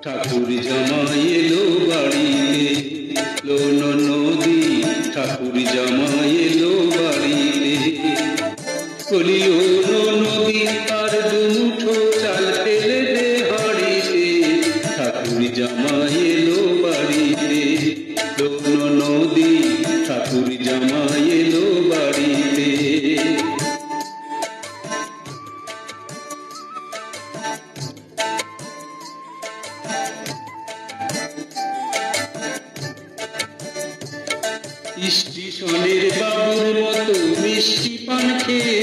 ঠাকুর জামাই এলো বাড়িতে, লোন নদী ঠাকুর জামাই এলো বাড়িতে। বলি ও নদী আর দুমুঠো চাল ফেলে দে হাড়িতে, ঠাকুর জামাই এলো বাড়িতে। লোন নদী ঠাকুর জামাই এলো বাড়িতে। স্টেশনের বাবুর মতো মিষ্টি পান খেয়ে,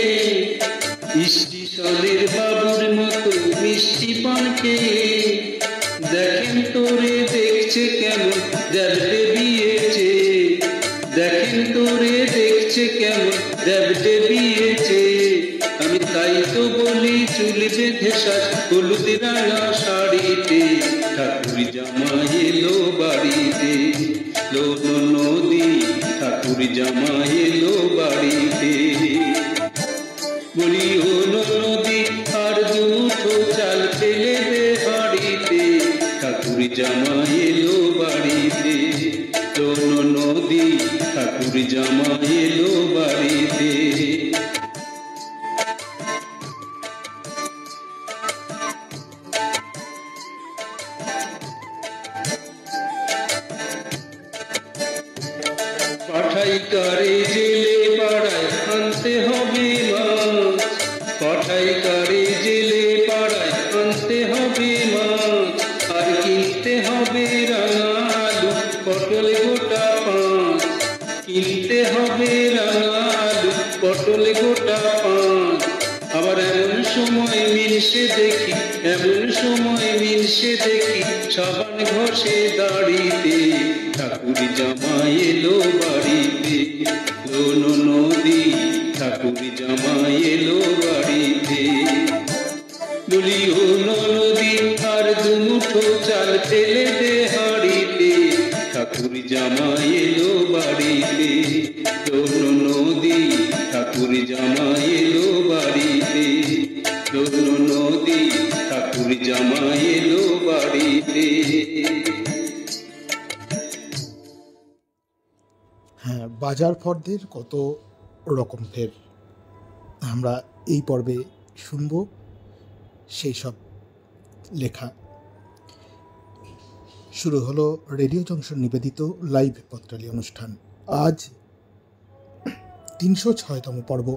স্টেশনের বাবুর মতো মিষ্টি পান খেয়ে, দেখেন তোরে দেখছে কেমন দেবদে বিয়েছে, দেখেন তোরে দেখছে কেমন দেবদে বিয়েছে। আমি তাই তো বলি চুল বেঁধে সাজ হলুদ রাঙা শাড়িতে, ঠাকুর জামাই এলো বাড়িতে। লোন নদী ঠাকুর জামাই এলো বাড়িতে। বলি ও নদী আর দুমুঠো চাল ফেলে দে হাড়িতে, ঠাকুর জামাই এলো বাড়িতে। লোন নদী ঠাকুর জামাই এলো বাড়িতে। পাঠাই কারে জেলে পাড়ায় আনতে হবে মাছ, পাঠাই কারে জেলে পাড়ায় আনতে হবে মাছ। আর কিনতে হবে রাঙা আলু পটল গোটা পাঁচ, কিনতে হবে রাঙা আলু পটল গোটা পাঁচ। আবার এমন সময় মিলসে দেখি, এমন সময় মিলসে দেখি সাবান ঘষে দাড়িতে, ঠাকুর জামাই এলো বাড়িতে। লোন নদী ঠাকুর জামাই এলো বাড়িতে। বলি ও নদী আর দুমুঠো চাল ফেলে দে হাড়িতে, ঠাকুর জামাই এলো বাড়িতে। লোন নদী ঠাকুর জামাই এলো বাড়িতে। লোন নদী ঠাকুর জামাই এলো বাড়িতে। হ্যাঁ, বাজার ফর্দের কত রকম ফের আমরা এই পর্বে শুনব সেই সব লেখা। শুরু হলো রেডিও জংশন নিবেদিত লাইভ পত্রালি অনুষ্ঠান। আজ ৩০৬তম পর্ব।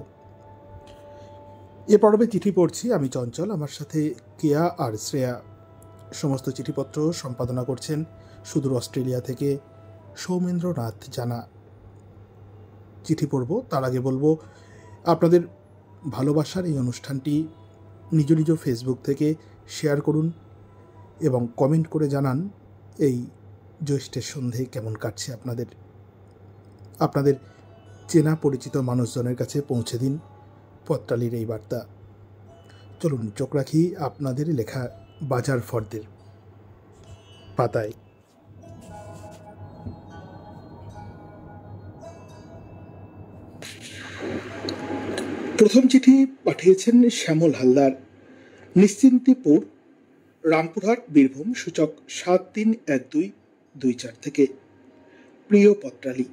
এ পর্বে চিঠি পড়ছি আমি চঞ্চল, আমার সাথে কেয়া আর শ্রেয়া। সমস্ত চিঠিপত্র সম্পাদনা করছেন সুদূর অস্ট্রেলিয়া থেকে সৌমেন্দ্রনাথ জানা। চিঠি পড়ব তার আগে বলবো, আপনাদের ভালোবাসার এই অনুষ্ঠানটি নিজ নিজ ফেসবুক থেকে শেয়ার করুন এবং কমেন্ট করে জানান এই জ্যৈষ্ঠের সন্ধে কেমন কাটছে আপনাদের। আপনাদের চেনা পরিচিত মানুষজনের কাছে পৌঁছে দিন পত্রালির এই বার্তা। চলুন চোখ রাখি আপনাদের লেখা বাজার ফর্দের পাতায়। প্রথম চিঠি পাঠিয়েছেন শ্যামল হালদার, নিশ্চিন্তিপুর, রামপুরহাট, বীরভূম, সূচক 731224 থেকে। প্রিয় পত্রালি,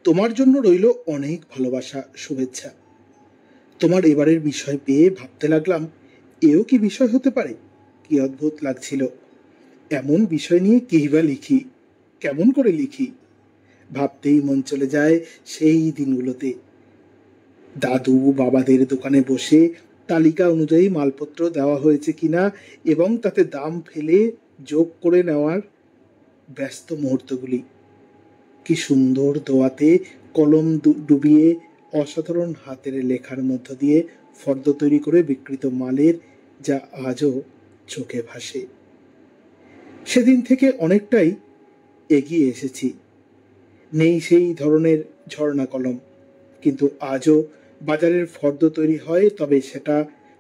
তোমার জন্য রইল অনেক ভালোবাসা, শুভেচ্ছা। তোমার এবারের বিষয় পেয়ে ভাবতে লাগলাম, এও কি বিষয় হতে পারে? কি অদ্ভুত লাগছিল। এমন বিষয় নিয়ে কেই বা লিখি, কেমন করে লিখি? ভাবতেই মন চলে যায় সেই দিনগুলোতে। দাদু বাবাদের দোকানে বসে তালিকা অনুযায়ী মালপত্র দেওয়া হয়েছে কিনা এবং তাতে দাম ফেলে যোগ করে নেওয়ার ব্যস্ত মুহূর্তগুলি। কি সুন্দর দোয়াতে কলম ডুবিয়ে অসাধারণ হাতের লেখার মধ্য দিয়ে ফর্দ তৈরি করে বিকৃত মালের, যা আজও চোখে ভাসে। সেদিন থেকে অনেকটাই এগিয়ে এসেছি। নেই সেই ধরনের ঝর্ণা কলম, কিন্তু আজও বাজারের ফর্দ তৈরি হয়, তবে সেটা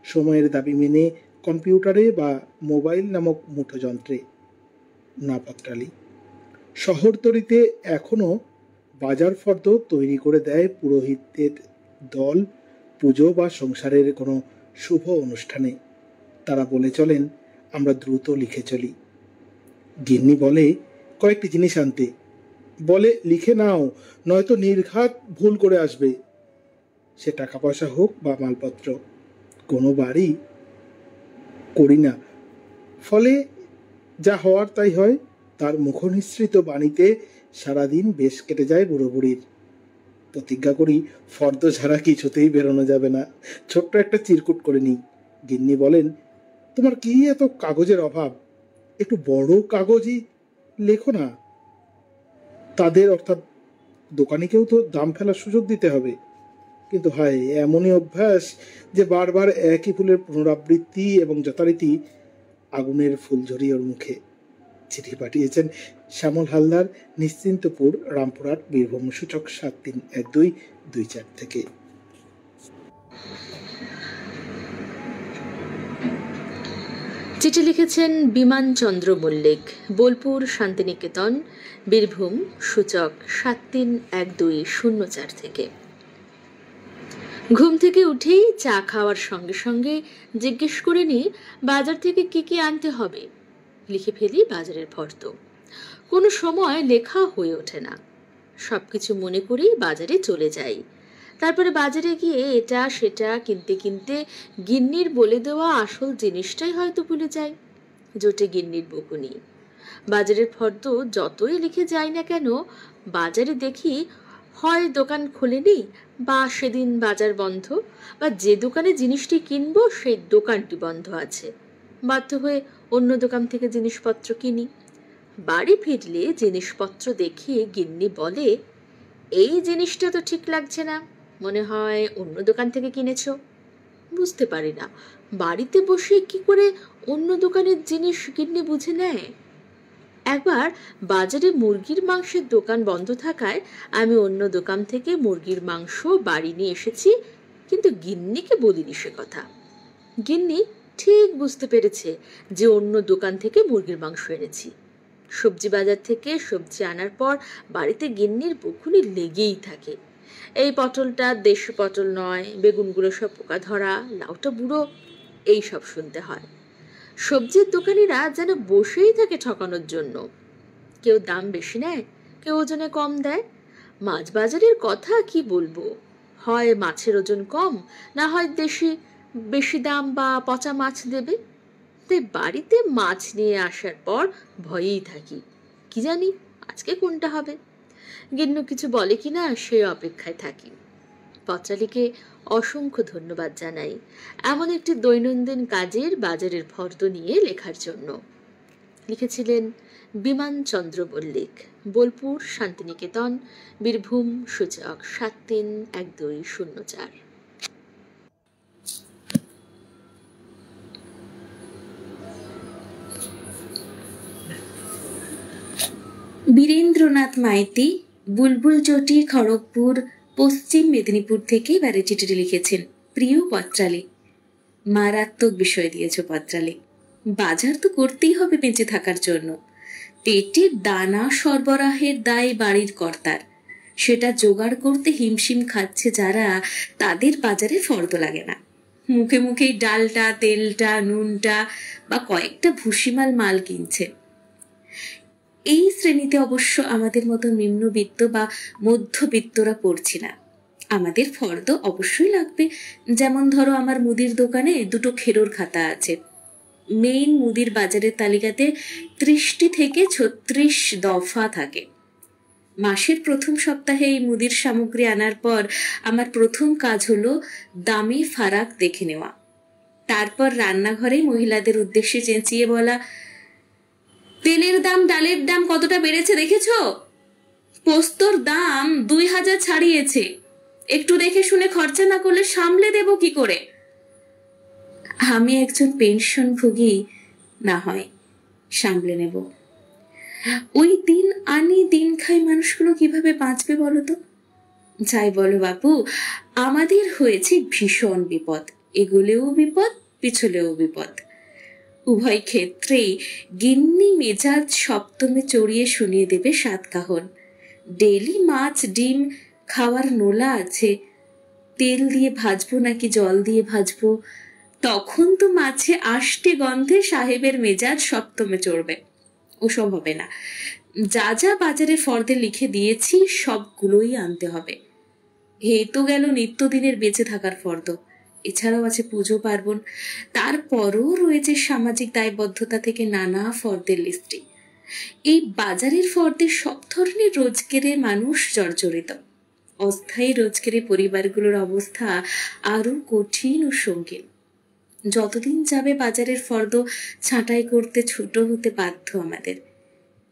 সময়ের দাবি মেনে কম্পিউটারে বা মোবাইল নামক মুঠো যন্ত্রে। না পত্রালি, শহরতলিতে এখনো বাজার ফর্দ তৈরি করে দেয় পুরোহিতদের দল পুজো বা সংসারের কোনো শুভ অনুষ্ঠানে। তারা বলে চলেন, আমরা দ্রুত লিখে চলি। গিন্নি বলে কয়েকটি জিনিস আনতে, বলে লিখে নাও, নয়তো নির্ঘাত ভুল করে আসবে। সে টাকা পয়সা হোক বা মালপত্র, কোনো বাড়ি করি না, ফলে যা হওয়ার তাই হয়। তার মুখনিসৃত বাণীতে সারাদিন বেশ কেটে যায় বুড়ো বুড়ির। প্রতিজ্ঞা করি ফর্দ ছাড়া কিছুতেই বেরোনো যাবে না, ছোট্ট একটা চিরকুট করে নিই। গিন্নি বলেন, তোমার কি এত কাগজের অভাব, একটু বড় কাগজই লেখো না। তাদের অর্থাৎ দোকানিকেও তো দাম ফেলার সুযোগ দিতে হবে। কিন্তু হায়, এমনই অভ্যাস যে বারবার একই ফুলের পুনরাবৃত্তি এবং যথারীতি আগুনের ফুলঝুরি ওর মুখে। চিঠি পাঠিয়েছেন শ্যামল হালদার, নিশ্চিন্তপুর, রামপুরহাট, বীরভূম, সূচক 731224 থেকে। চিঠি লিখেছেন বিমান চন্দ্র মল্লিক, বোলপুর, শান্তিনিকেতন, বীরভূম, সূচক 731204 থেকে। ঘুম থেকে উঠেই চা খাওয়ার সঙ্গে সঙ্গে জিজ্ঞেস করে নিই বাজার থেকে কি কি আনতে হবে। লিখে ফেলি বাজারের ফর্দ। কোনো সময় লেখা হয়ে ওঠে না, সবকিছু মনে করেই বাজারে চলে যাই। তারপরে বাজারে গিয়ে এটা সেটা কিনতে কিনতে গিন্নির বলে দেওয়া আসল জিনিসটাই হয়তো ভুলে যাই। জোটে গিন্নির বকুনি। বাজারের ফর্দ যতই লিখে যাই না কেন, বাজারে দেখি হয় দোকান খোলেনি, বা সেদিন বাজার বন্ধ, বা যে দোকানে জিনিসটি কিনবো সেই দোকানটি বন্ধ আছে। বাধ্য হয়ে অন্য দোকান থেকে জিনিসপত্র কিনি। বাড়ি ফিরলে জিনিসপত্র দেখিয়ে গিন্নি বলে, এই জিনিসটা তো ঠিক লাগছে না, মনে হয় অন্য দোকান থেকে কিনেছো। বুঝতে পারি না বাড়িতে বসে কি করে অন্য দোকানের জিনিস গিন্নি বুঝে নেয়। একবার বাজারে মুরগির মাংসের দোকান বন্ধ থাকায় আমি অন্য দোকান থেকে মুরগির মাংস বাড়ি নিয়ে এসেছি, কিন্তু গিন্নিকে বলিনি সে কথা। গিন্নি ঠিক বুঝতে পেরেছে যে অন্য দোকান থেকে মুরগির মাংস এনেছি। সবজি বাজার থেকে সবজি আনার পর বাড়িতে গিন্নির বকুনি লেগেই থাকে। এই পটলটা দেশি পটল নয়, বেগুনগুলো সব পোকা ধরা, লাউটা বুড়ো, এই সব শুনতে হয়। সবজির দোকানিরা যেন বসেই থাকে ঠকানোর জন্য। কেউ দাম বেশি নেয়, কেউ ওজনে কম দেয়। মাছ বাজারের কথা কি বলবো, হয় মাছের ওজন কম, না হয় বেশি দাম বা পচা মাছ দেবে। তাই বাড়িতে মাছ নিয়ে আসার পর ভয়েই থাকি, কি জানি আজকে কোনটা হবে। গিন্নু কিছু বলে কিনা সে অপেক্ষায় থাকি। পত্রালীকে অসংখ্য ধন্যবাদ জানাই এমন একটি দৈনন্দিন কাজের বাজারের ফর্দ নিয়ে লেখার জন্য। লিখেছিলেন বিমান চন্দ্র মল্লিক, বোলপুর, শান্তিনিকেতন, বীরভূম, সূচক 731204। বীরেন্দ্রনাথ মাইতি, বুলবুল চটি, খড়গপুর, পশ্চিম মেদিনীপুর থেকে এবারে চিঠিটি লিখেছেন। প্রিয় পত্রালী, মারাত্মক বিষয় দিয়েছ পত্রালী। বাজার তো করতেই হবে বেঁচে থাকার জন্য। পেটের দানা সরবরাহের দায় বাড়ির কর্তার। সেটা জোগাড় করতে হিমশিম খাচ্ছে যারা, তাদের বাজারে ফর্দ লাগে না। মুখে মুখেই ডালটা, তেলটা, নুনটা বা কয়েকটা ভুসিমাল মাল কিনছে। এই শ্রেণীতে অবশ্য আমাদের মতো নিম্নবিত্ত বা মধ্যবিত্তরা পড়ছি না। আমাদের ফর্দ অবশ্যই লাগবে। যেমন ধরো, আমার মুদির দোকানে দুটো খেরোর খাতা আছে। মেইন মুদির বাজারের তালিকাতে 30টি থেকে 36 দফা থাকে। মাসের প্রথম সপ্তাহে এই মুদির সামগ্রী আনার পর আমার প্রথম কাজ হলো দামে ফারাক দেখে নেওয়া। তারপর রান্নাঘরে মহিলাদের উদ্দেশ্যে চেঁচিয়ে বলা, তেলের দাম, ডালের দাম কতটা বেড়েছে দেখেছ? পোস্তর দাম 2000 ছাড়িয়েছে। একটু দেখে শুনে খরচা না করলে সামলে দেব কি করে? আমি একজন পেনশনভোগী, না হয় সামলে নেব। ওই দিন আনি দিন খাই মানুষগুলো কিভাবে বাঁচবে বলো তো? যাই বলো বাপু, আমাদের হয়েছে ভীষণ বিপদ। এগুলেও বিপদ, পিছলেও বিপদ। উভয় ক্ষেত্রেই গিন্নি মেজাজ সপ্তমে চড়িয়ে শুনিয়ে দেবে 7 কাহন। ডেলি মাছ ডিম খাওয়ার নোলা আছে। তেল দিয়ে ভাজবো নাকি জল দিয়ে ভাজবো, তখন তো মাছে আষ্টে গন্ধে সাহেবের মেজাজ সপ্তমে চড়বে। ওসব হবে না। যা যা বাজারের ফর্দে লিখে দিয়েছি সবগুলোই আনতে হবে। এই তো গেল নিত্যদিনের বেঁচে থাকার ফর্দ, এছাড়াও আছে পুজো পার্বণ, তারপরও রয়েছে সামাজিক দায়বদ্ধতা থেকে নানা ফর্দের লিস্টি। এই বাজারের ফর্দে সব ধরনের রোজগারে মানুষ জর্জরিত। অস্থায়ী রোজগারে পরিবারগুলোর অবস্থা আরো কঠিন ও সঙ্গীন। যতদিন যাবে বাজারের ফর্দ ছাঁটাই করতে ছোট হতে বাধ্য আমাদের।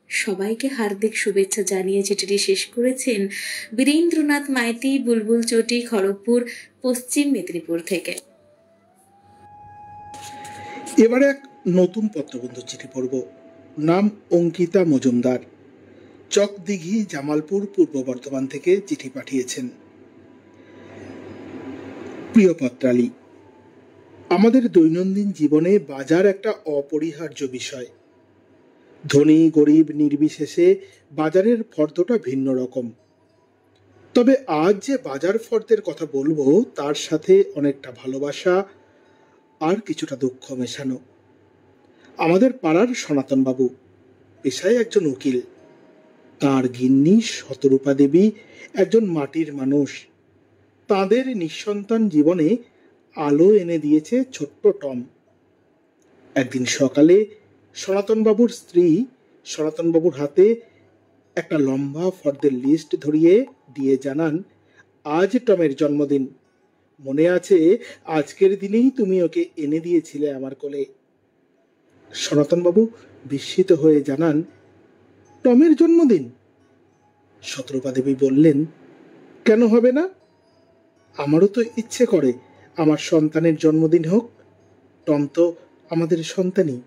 সবাইকে হার্দিক শুভেচ্ছা জানিয়ে চিঠিটি শেষ করেছেন বীরেন্দ্রনাথ মাইতি, বুলবুল চটি, খড়গপুর, পশ্চিম মেদিনীপুর থেকে। এবারে এক নতুন পত্রবন্ধু চিঠি পড়ব। নাম অঙ্কিতা মজুমদার, চকদিঘি, জামালপুর, পূর্ব বর্ধমান থেকে চিঠি পাঠিয়েছেন। প্রিয় পত্রালী, আমাদের দৈনন্দিন জীবনে বাজার একটা অপরিহার্য বিষয়। ধনী গরিব নির্বিশেষে বাজারের ফর্দটা ভিন্ন রকম। তবে আজ যে বাজার ফর্দের কথা বলবো তার সাথে অনেকটা ভালোবাসা আর কিছুটা দুঃখ মেশানো। আমাদের পাড়ার সনাতনবাবু পেশায় একজন উকিল। তাঁর গিন্নি শতরূপা দেবী একজন মাটির মানুষ। তাঁদের নিঃসন্তান জীবনে আলো এনে দিয়েছে ছোট্ট টম। একদিন সকালে সনাতনবাবুর স্ত্রী সনাতনবাবুর হাতে একটা লম্বা ফর্দের লিস্ট ধরিয়ে দিয়ে জানান, আজ টমের জন্মদিন। মনে আছে আজকের দিনেই তুমি ওকে এনে দিয়েছিলে আমার কোলে। সনাতনবাবু বিস্মিত হয়ে জানান, টমের জন্মদিন? শতরূপা দেবী বললেন, কেন হবে না? আমারও তো ইচ্ছে করে আমার সন্তানের জন্মদিন হোক। টম তো আমাদের সন্তানই,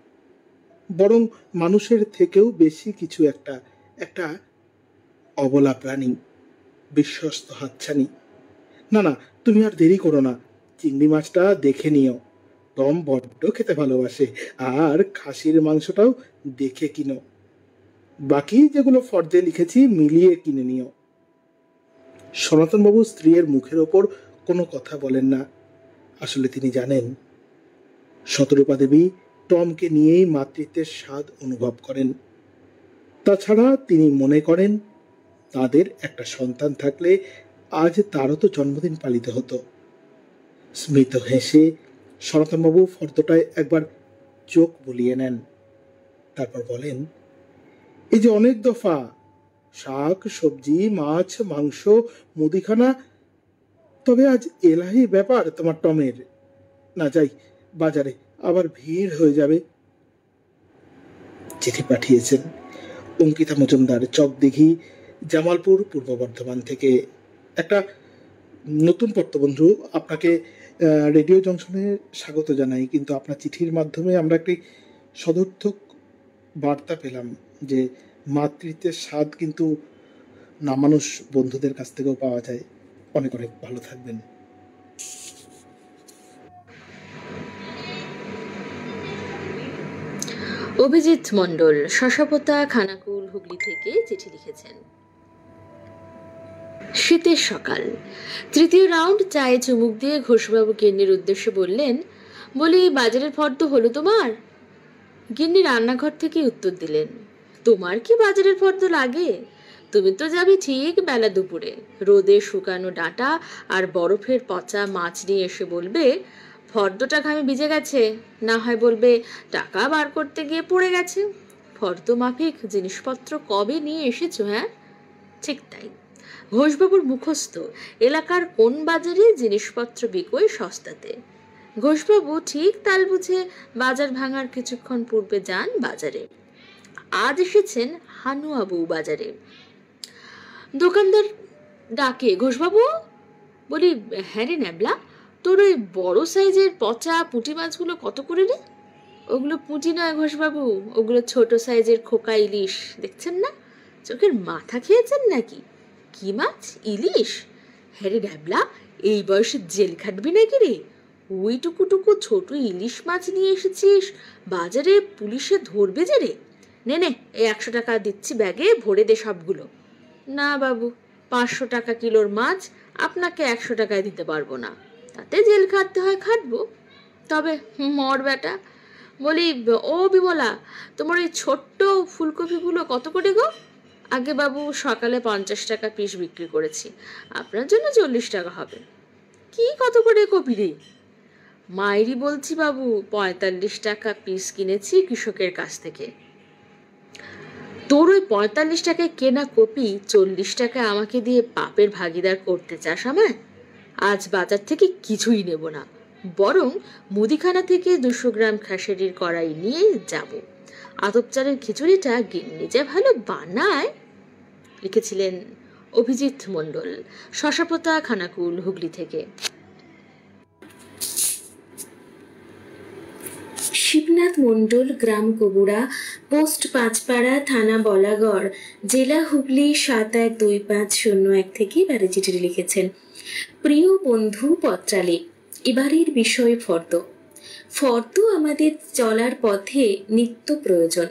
বরং মানুষের থেকেও বেশি কিছু, একটা অবলা প্রাণী, বিশ্বস্ত হাতছানি। না না, তুমি আর দেরি করো না, চিংড়ি মাছটা দেখে নিও। টম বড্ড খেতে ভালোবাসে। আর খাসির মাংসটাও দেখে কিনো। বাকি যেগুলো ফর্দে লিখেছি মিলিয়ে কিনে নিও। সনাতনবাবু স্ত্রীর মুখের ওপর কোনো কথা বলেন না। আসলে তিনি জানেন শতরূপা দেবী টমকে নিয়েই মাতৃত্বের স্বাদ অনুভব করেন। তাছাড়া তিনি মনে করেন তাদের একটা সন্তান থাকলে আজ তারও তো জন্মদিন পালিত হতো। স্মিত হেসে সনাতনবাবু ফর্দটায় একবার চোখ বুলিয়ে নেন। তারপর বলেন, এই যে অনেক দফা, শাক সবজি মাছ মাংস মুদিখানা, তবে আজ এলাহি ব্যাপার তোমার টমের। না যাই, বাজারে আবার ভিড় হয়ে যাবে। চিঠি পাঠিয়েছেন অঙ্কিতা মজুমদার, চকদিঘি, জামালপুর, পূর্ব বর্ধমান থেকে। একটা নতুন পত্রবন্ধু, আপনাকে রেডিও জংশনে স্বাগত জানাই। কিন্তু আপনার চিঠির মাধ্যমে আমরা একটি সদর্থক বার্তা পেলাম যে মাতৃত্বের স্বাদ কিন্তু না মানুষ বন্ধুদের কাছ থেকেও পাওয়া যায়। অনেক অনেক ভালো থাকবেন। অভিজিৎ মণ্ডল, শশাপোতা, খানাকুল, হুগলি থেকে চিঠি লিখেছেন। শীতের সকাল, তৃতীয় রাউন্ড চায়ে চুমুক দিয়ে ঘোষবাবু গিন্নির উদ্দেশ্যে বললেন, বলি বাজারের ফর্দ হলো তোমার? গিন্নি রান্নাঘর থেকে উত্তর দিলেন, তোমার কি বাজারের ফর্দ লাগে? তুমি তো যাবে ঠিক বেলা দুপুরে, রোদে শুকানো ডাঁটা আর বরফের পচা মাছ নিয়ে এসে বলবে ফর্দটা ঘামে ভিজে গেছে, না হয় বলবে টাকা বার করতে গিয়ে পড়ে গেছে। ফর্দ মাফিক জিনিসপত্র কবে নিয়ে এসেছো? হ্যাঁ, ঠিক তাই। ঘোষবাবুর মুখস্থ এলাকার কোন বাজারে জিনিসপত্র বিকোয় সস্তাতে। ঘোষবাবু ঠিক তাল বুঝে বাজার ভাঙার কিছুক্ষণ পূর্বে যান বাজারে। আজ এসেছেন হানুয়া বউ বাজারে। দোকানদার ডাকে, ঘোষবাবু? বলি, হ্যাঁ রে ন্যাবলা, তোর ওই বড় সাইজের পচা পুঁটি মাছগুলো কত করে রে? ওগুলো পুঁটি নয় ঘোষবাবু, ওগুলো ছোট সাইজের খোকা ইলিশ। দেখছেন না, চোখের মাথা খেয়েছেন নাকি? কি মাছ? ইলিশ? হ্যাঁ রে ন্যাবলা, এই বয়সে জেল খাটবি নাকি রে? ওই টুকু ছোট ইলিশ মাছ নিয়ে এসেছিস, বাজারে পুলিশে ধরবে যে রে। নে নে, এই 100 টাকা দিচ্ছি, ব্যাগে ভরে দে সবগুলো। না বাবু, 500 টাকা কিলোর মাছ আপনাকে 100 টাকায় দিতে পারবো না। তাতে জেল খাটতে হয় খাটবো, তবে মর বেটা, বলি, ও বিমলা, তোমার ওই ছোট্ট ফুলকপিগুলো কত করে গো? আগে বাবু, সকালে 50 টাকা পিস বিক্রি করেছি, আপনার জন্য 40 টাকা হবে। কি কত করে কপি রে? মায়েরই বলছি বাবু, 45 টাকা পিস কিনেছি কৃষকের কাছ থেকে। তোর ওই 45 টাকায় কেনা কপি 40 টাকা আমাকে দিয়ে পাপের ভাগিদার করতে চাস আমায়? আজ বাজার থেকে কিছুই নেব না, বরং মুদিখানা থেকে 200 গ্রাম খেসারির কড়াই নিয়ে যাব। আতপ চালের খিচুড়িটা গিন্নি যে ভালো বানায়। লিখেছিলেন অভিজিৎ মণ্ডল, শশাপোতা, খানাকুল, হুগলি থেকে। শিবনাথ মণ্ডল, গ্রাম কবুড়া, পোস্ট পাঁচপাড়া, থানা বলাগড়, জেলা হুগলি 712501 থেকে এবারে চিঠি লিখেছেন। প্রিয় বন্ধু পত্রালি, এবারের বিষয় ফর্দ। ফর্দ আমাদের চলার পথে নিত্য প্রয়োজন।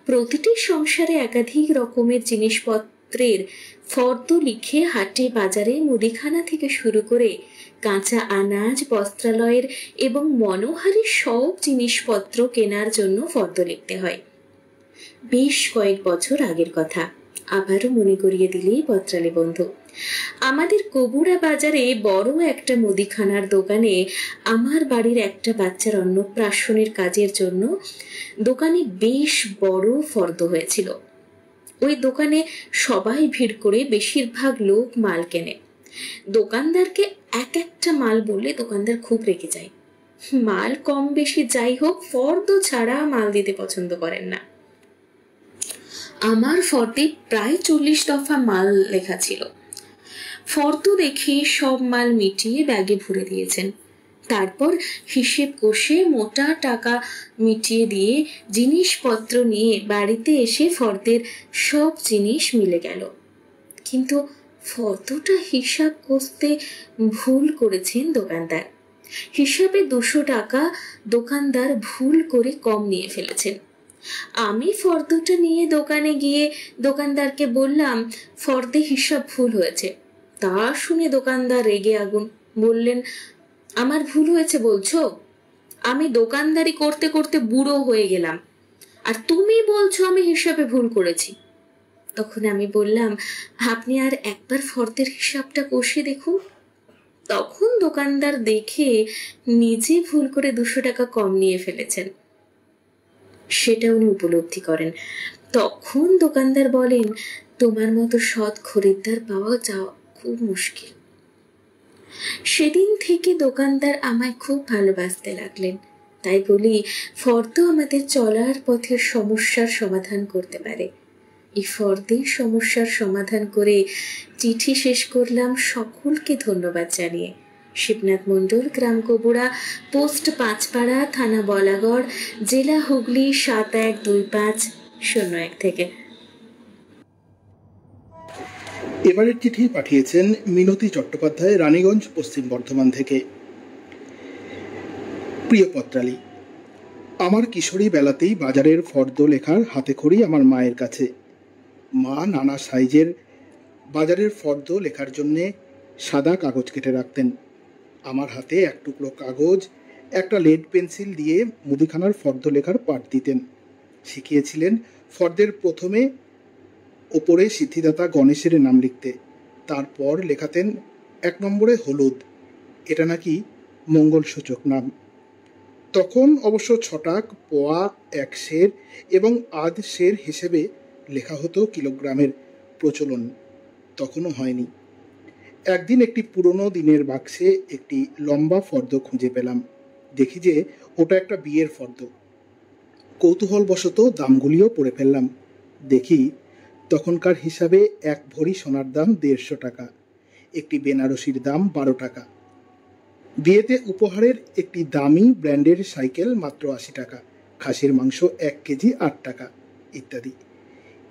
প্রতিটি সংসারে একাধিক রকমের জিনিসপত্রের ফর্দ লিখে হাটে বাজারে মুদিখানা থেকে শুরু করে কাঁচা আনাজ, বস্ত্রালয়ের এবং মনোহারী সব জিনিসপত্র কেনার জন্য ফর্দ লিখতে হয়। বেশ কয়েক বছর আগের কথা, আবারও মনে করিয়ে দিলেই পত্রালি বন্ধু। আমাদের কবুড়া বাজারে বড় একটা মুদিখানার দোকানে আমার বাড়ির একটা বাচ্চার অন্নপ্রাশনের কাজের জন্য দোকানে বেশ বড় ফর্দ হয়েছিল। ওই দোকানে সবাই ভিড় করে বেশিরভাগ লোক মাল কেনে। দোকানদারকে এক একটা মাল বললে দোকানদার খুব রেগে যায়। মাল কম বেশি যাই হোক, ফর্দ ছাড়া মাল দিতে পছন্দ করেন না। আমার ফর্দে প্রায় 40 দফা মাল লেখা ছিল। ফর্দ দেখে সব মাল মিটিয়ে ব্যাগে ভরে দিয়েছেন। তারপর হিসেব কষে মোটা টাকা মিটিয়ে দিয়ে জিনিসপত্র নিয়ে বাড়িতে এসে ফর্দের সব জিনিস মিলে গেল। কিন্তু ফর্দটা হিসাব কষতে ভুল করেছেন দোকানদার। হিসাবে 200 টাকা দোকানদার ভুল করে কম নিয়ে ফেলেছেন। আমি ফর্দটা নিয়ে দোকানে গিয়ে দোকানদারকে বললাম ফর্দে হিসাব ভুল হয়েছে। তা শুনে দোকানদার রেগে আগুন। বললেন, আমার ভুল হয়েছে বলছো? আমি দোকানদারি করতে করতে বুড়ো হয়ে গেলাম, আর তুমি বলছো আমি হিসাবে ভুল করেছি। তখন আমি বললাম, আপনি আর একবার ফর্দের হিসাবটা কষে দেখুন। তখন দোকানদার দেখে নিজে ভুল করে 200 টাকা কম নিয়ে ফেলেছেন, সেটা উনি উপলব্ধি করেন। তখন দোকানদার বলেন, তোমার মতো সৎ খরিদ্দার পাওয়া যাওয়া খুব মুশকিল। সেদিন থেকে দোকানদার আমায় খুব ভালোবাসতে লাগলেন। তাই বলি, ফর্দ আমাদের চলার পথের সমস্যার সমাধান করতে পারে। এই ফর্দের সমস্যার সমাধান করে চিঠি শেষ করলাম সকলকে ধন্যবাদ জানিয়ে। শিবনাথ মণ্ডল, গ্রাম কবুড়া, পোস্ট পাঁচপাড়া, থানা বলাগড়, জেলা হুগলি 712501 থেকে। এবারের চিঠি পাঠিয়েছেন মিনতি চট্টোপাধ্যায়, রানীগঞ্জ, পশ্চিম বর্ধমান থেকে। প্রিয় পত্রালি, আমার কিশোরী বেলাতেই বাজারের ফর্দ লেখার হাতেখড়ি আমার মায়ের কাছে। মা নানা সাইজের বাজারের ফর্দ লেখার জন্যে সাদা কাগজ কেটে রাখতেন। আমার হাতে এক টুকরো কাগজ, একটা লেড পেন্সিল দিয়ে মুদিখানার ফর্দ লেখার পাঠ দিতেন। শিখিয়েছিলেন ফর্দের প্রথমে ওপরে সিদ্ধিদাতা গণেশের নাম লিখতে, তারপর লেখাতেন 1 নম্বরে হলুদ, এটা নাকি মঙ্গলসূচক নাম। তখন অবশ্য ছটাক, পোয়া, 1 সের এবং আধ সের হিসেবে লেখা হতো কিলোগ্রামের প্রচলন তখনও হয়নি। একদিন একটি পুরনো দিনের বাক্সে একটি লম্বা ফর্দ খুঁজে পেলাম। দেখি যে ওটা একটা বিয়ের ফর্দ। কৌতূহলবশত দামগুলিও পড়ে ফেললাম। দেখি তখনকার হিসাবে 1 ভরি সোনার দাম 150 টাকা, একটি বেনারসির দাম 12 টাকা, বিয়েতে উপহারের একটি দামি ব্র্যান্ডের সাইকেল মাত্র 80 টাকা, খাসির মাংস 1 কেজি 8 টাকা ইত্যাদি।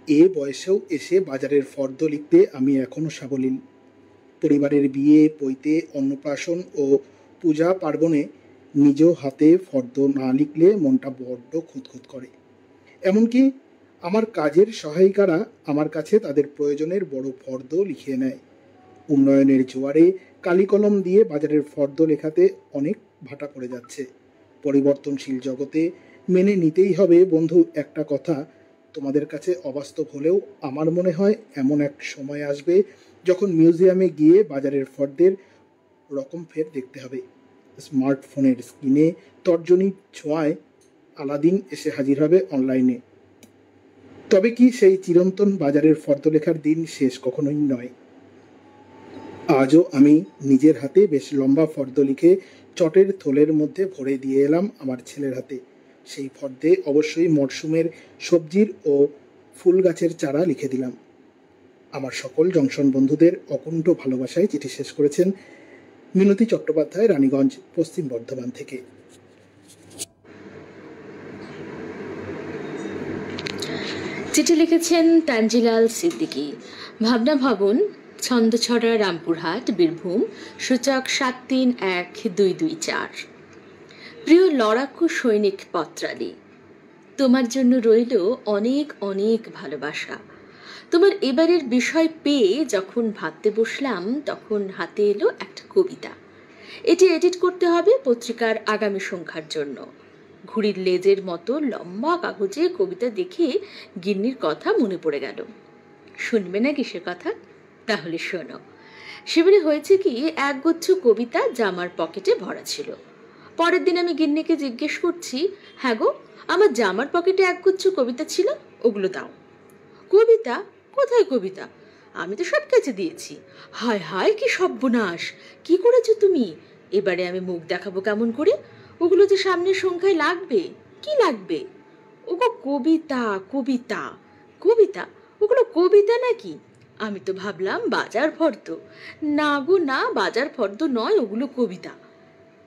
এ বয়সেও এসে বাজারের ফর্দ লিখতে আমি এখনও সাবলীল। পরিবারের বিয়ে, পৈতে, অন্নপ্রাশন ও পূজা পার্বণে নিজ হাতে ফর্দ না লিখলে মনটা বড্ড খুঁতখুত করে। এমনকি আমার কাজের সহায়িকারা আমার কাছে তাদের প্রয়োজনের বড় ফর্দ লিখিয়ে নেয়। উন্নয়নের জোয়ারে কালিকলম দিয়ে বাজারের ফর্দ লেখাতে অনেক ভাটা পড়ে যাচ্ছে। পরিবর্তনশীল জগতে মেনে নিতেই হবে বন্ধু একটা কথা, তোমাদের কাছে অবাস্তব হলেও আমার মনে হয় এমন এক সময় আসবে যখন মিউজিয়ামে গিয়ে বাজারের ফর্দের রকম ফের দেখতে হবে। স্মার্টফোনের স্ক্রিনে তর্জনীর ছোঁয়ায় আলাদিন এসে হাজির হবে অনলাইনে। তবে কি সেই চিরন্তন বাজারের ফর্দলেখার দিন শেষ কখনোই নয়। আজও আমি নিজের হাতে বেশ লম্বা ফর্দ লিখে চটের থলের মধ্যে ভরে দিয়ে এলাম আমার ছেলের হাতে। সেই ফর্দে অবশ্যই মরশুমের সবজির ও ফুল গাছের চারা লিখে দিলাম। আমার সকল জংশন বন্ধুদের অকুণ্ঠ ভালোবাসায় চিঠি শেষ করেছেন মিনতি চট্টোপাধ্যায়, রানীগঞ্জ, পশ্চিম বর্ধমান থেকে। চিঠি লিখেছেন তানজিলাল সিদ্দিকী, ভাবনা ভবন, ছন্দছড়া, রামপুরহাট, বীরভূম, সূচক 731224। প্রিয় লড়াকু সৈনিক পত্রালি, তোমার জন্য রইল অনেক অনেক ভালোবাসা। তোমার এবারের বিষয় পেয়ে যখন ভাবতে বসলাম তখন হাতে এলো একটা কবিতা। এটি এডিট করতে হবে পত্রিকার আগামী সংখ্যার জন্য। ঘুড়ির লেজের মতো লম্বা কাগজে কবিতা দেখে গিন্নির কথা মনে পড়ে গেল। শুনবে না কিসের কথা? তাহলে শোনো। সেবারে হয়েছে কি, একগুচ্ছ কবিতা জামার পকেটে ভরা ছিল। পরের দিন আমি গিন্নিকে জিজ্ঞেস করছি, হ্যাঁ গো, আমার জামার পকেটে একগুচ্ছ কবিতা ছিল, ওগুলো দাও। কবিতা? কোথায় কবিতা? আমি তো সব কেচে দিয়েছি। হায় হায়, কি সর্বনাশ! কি করেছো তুমি? এবারে আমি মুখ দেখাবো কেমন করে? ওগুলো যে সামনের সংখ্যায় লাগবে। কি লাগবে? ওগো কবিতা, কবিতা, কবিতা। ওগুলো কবিতা নাকি? আমি তো ভাবলাম বাজার ফর্দ। না গো না, বাজার ফর্দ নয়, ওগুলো কবিতা।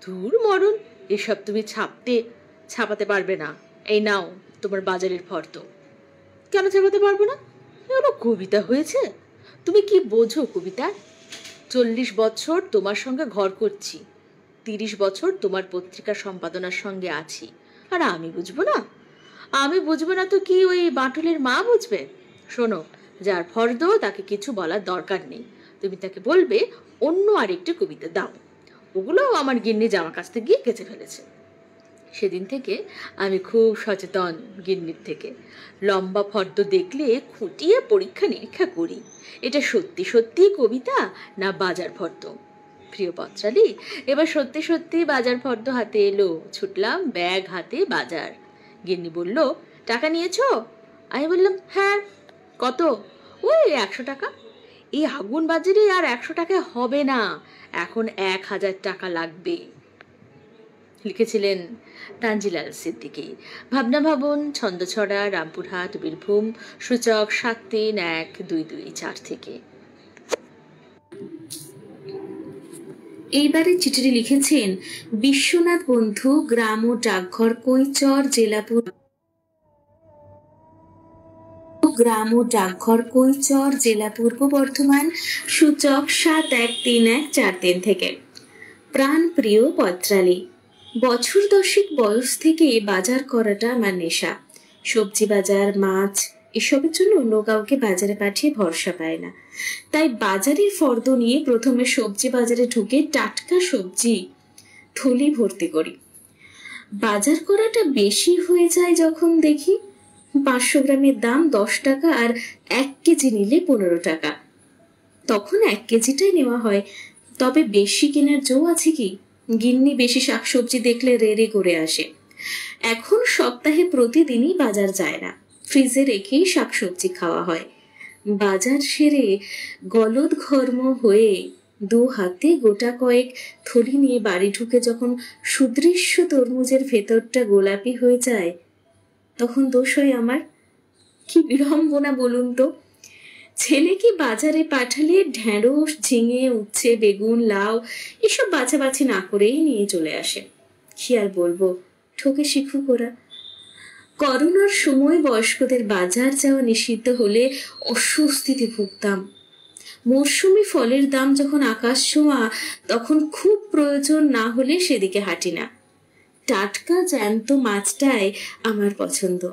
ধুর মরণ, এসব তুমি ছাপাতে পারবে না। এই নাও তোমার বাজারের ফর্দ। কেন ছাপাতে পারবো না? এগুলো কবিতা হয়েছে? তুমি কি বোঝো কবিতা? 40 বছর তোমার সঙ্গে ঘর করছি, 30 বছর তোমার পত্রিকা সম্পাদনার সঙ্গে আছি, আর আমি বুঝবো না? আমি বুঝবো না তো কি ওই বাটুলের মা বুঝবে? শোনো, যার ফর্দ তাকে কিছু বলার দরকার নেই। তুমি তাকে বলবে অন্য আরেকটি কবিতা দাও। ওগুলো আমার গিন্নি জামা কাচতে গিয়ে কেচে ফেলেছে। সেদিন থেকে আমি খুব সচেতন গিন্নির থেকে। লম্বা ফর্দ দেখলে খুঁটিয়ে পরীক্ষা নিরীক্ষা করি, এটা সত্যি সত্যি কবিতা না বাজার ফর্দ। প্রিয় পত্রালি, এবার সত্যি সত্যি বাজার ফর্দ হাতে এলো। ছুটলাম ব্যাগ হাতে বাজার। গিন্নি বলল, টাকা নিয়েছো? আমি বললাম, হ্যাঁ। কত? ওই 100 টাকা। এই আগুন বাজারে আর 100 টাকায় হবে না, এখন 1000 টাকা লাগবে। লিখেছিলেন তানজিলাল সিদ্দিকী, ভাবনা ভবন, ছন্দছড়া, রামপুরহাট, বীরভূম, সূচক 731224 থেকে। এইবারে চিঠিটি লিখেছেন বিশ্বনাথ বন্ধু, গ্রাম ও ডাকঘর, কৈচর, জেলাপুর, জেলা পূর্ব বর্ধমান, সূচক 713143 থেকে। প্রাণ প্রিয় পত্রালি, বছর 10 বয়স থেকে বাজার করাটা আমার নেশা। সবজি বাজার, মাছ এসবের জন্য অন্য কাউকে বাজারে পাঠিয়ে ভরসা পায় না। তাই বাজারের ফর্দ নিয়ে প্রথমে সবজি বাজারে ঢুকে টাটকা সবজি থলি ভর্তি করি। বাজার করাটা বেশি হয়ে যায় যখন দেখি 500 গ্রামের দাম 10 টাকা আর 1 কেজি নিলে 15 টাকা, তখন 1 কেজিটাই নেওয়া হয়। তবে বেশি কেনার জো আছে কি? গিন্নি বেশি শাকসবজি দেখলে রেড়ে করে আসে। এখন সপ্তাহে প্রতিদিনই বাজার যায় না, ফ্রিজে রেখেই শাকসবজি খাওয়া হয়। বাজার সেরে গলদ ঘর্ম হয়ে 2 হাতে গোটা কয়েক থলি নিয়ে বাড়ি ঢুকে যখন সুদৃশ্য তরমুজের ভেতরটা গোলাপি হয়ে যায়, তখন দোষ হয় আমার। কি বিড়ম্বনা বলুন তো! ছেলেকে বাজারে পাঠালে ঢেঁড়স, ঝিঙে, উচ্ছে, বেগুন, লাউ এসব বাছাবাছি না করেই নিয়ে চলে আসে। কি আর বলবো, ঠকে শিখুক ওরা। করোনার সময় বয়স্কদের বাজার যাওয়া নিষিদ্ধ হলে অস্বস্তিতে ভুগতাম। মরশুমি ফলের দাম যখন আকাশ ছোঁয়া, তখন খুব প্রয়োজন না হলে সেদিকে হাঁটি না। টাটকা জ্যান্ত মাছটাই আমার পছন্দ।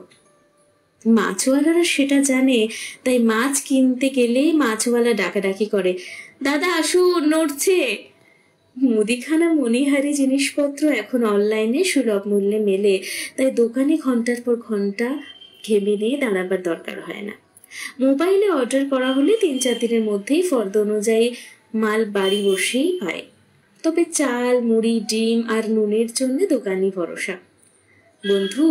মাছওয়ালারা সেটা জানে, তাই মাছ কিনতে গেলে মাছওয়ালা ডাকাডাকি করে, দাদা আসুন, নড়ছে। মুদিখানা মণিহারি জিনিসপত্র এখন অনলাইনে সুলভ মূল্যে মেলে, তাই দোকানে ঘন্টার পর ঘন্টা ঘেমে নিয়ে দাঁড়াবার দরকার হয় না। মোবাইলে অর্ডার করা হলে 3-4 দিনের মধ্যেই ফর্দ অনুযায়ী মাল বাড়ি বসেই পায়। তবে চাল, মুড়ি, ডিম আর নুনের জন্য দোকানই ভরসা। বন্ধু,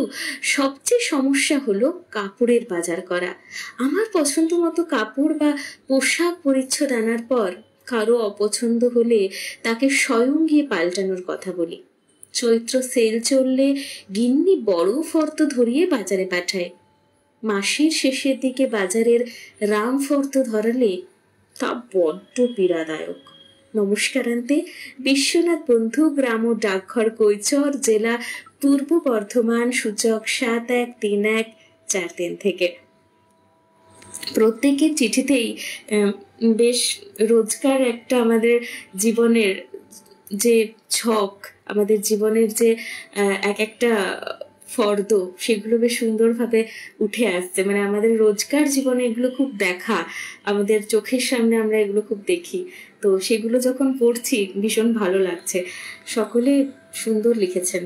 সবচেয়ে সমস্যা হলো কাপড়ের বাজার করা। আমার পছন্দ মতো কাপড় বা পোশাক পরিচ্ছদ আনার পর কারো অপছন্দ হলে তাকে স্বয়ং গিয়ে পাল্টানোর কথা বলি। চৈত্র সেল চললে গিন্নি বড় ফর্দ ধরিয়ে বাজারে পাঠায়। মাসের শেষের দিকে বাজারের রাম ফর্দ ধরালে তা বড্ড পীড়াদায়ক। নমস্কারান্তে, বিশ্বনাথ বন্ধু, গ্রাম ও ডাকঘর, কৈচর, জেলা পূর্ব বর্ধমান, সূচক 713143 থেকে। প্রত্যেকের চিঠিতেই বেশ রোজকার একটা আমাদের জীবনের যে ছক, আমাদের জীবনের যে এক একটা ফর্দ, সেগুলো বেশ সুন্দরভাবে উঠে আসছে। মানে আমাদের রোজকার জীবনে এগুলো খুব দেখা, আমাদের চোখের সামনে আমরা এগুলো খুব দেখি। তো সেগুলো যখন পড়ছি ভীষণ ভালো লাগছে। সকলে সুন্দর লিখেছেন।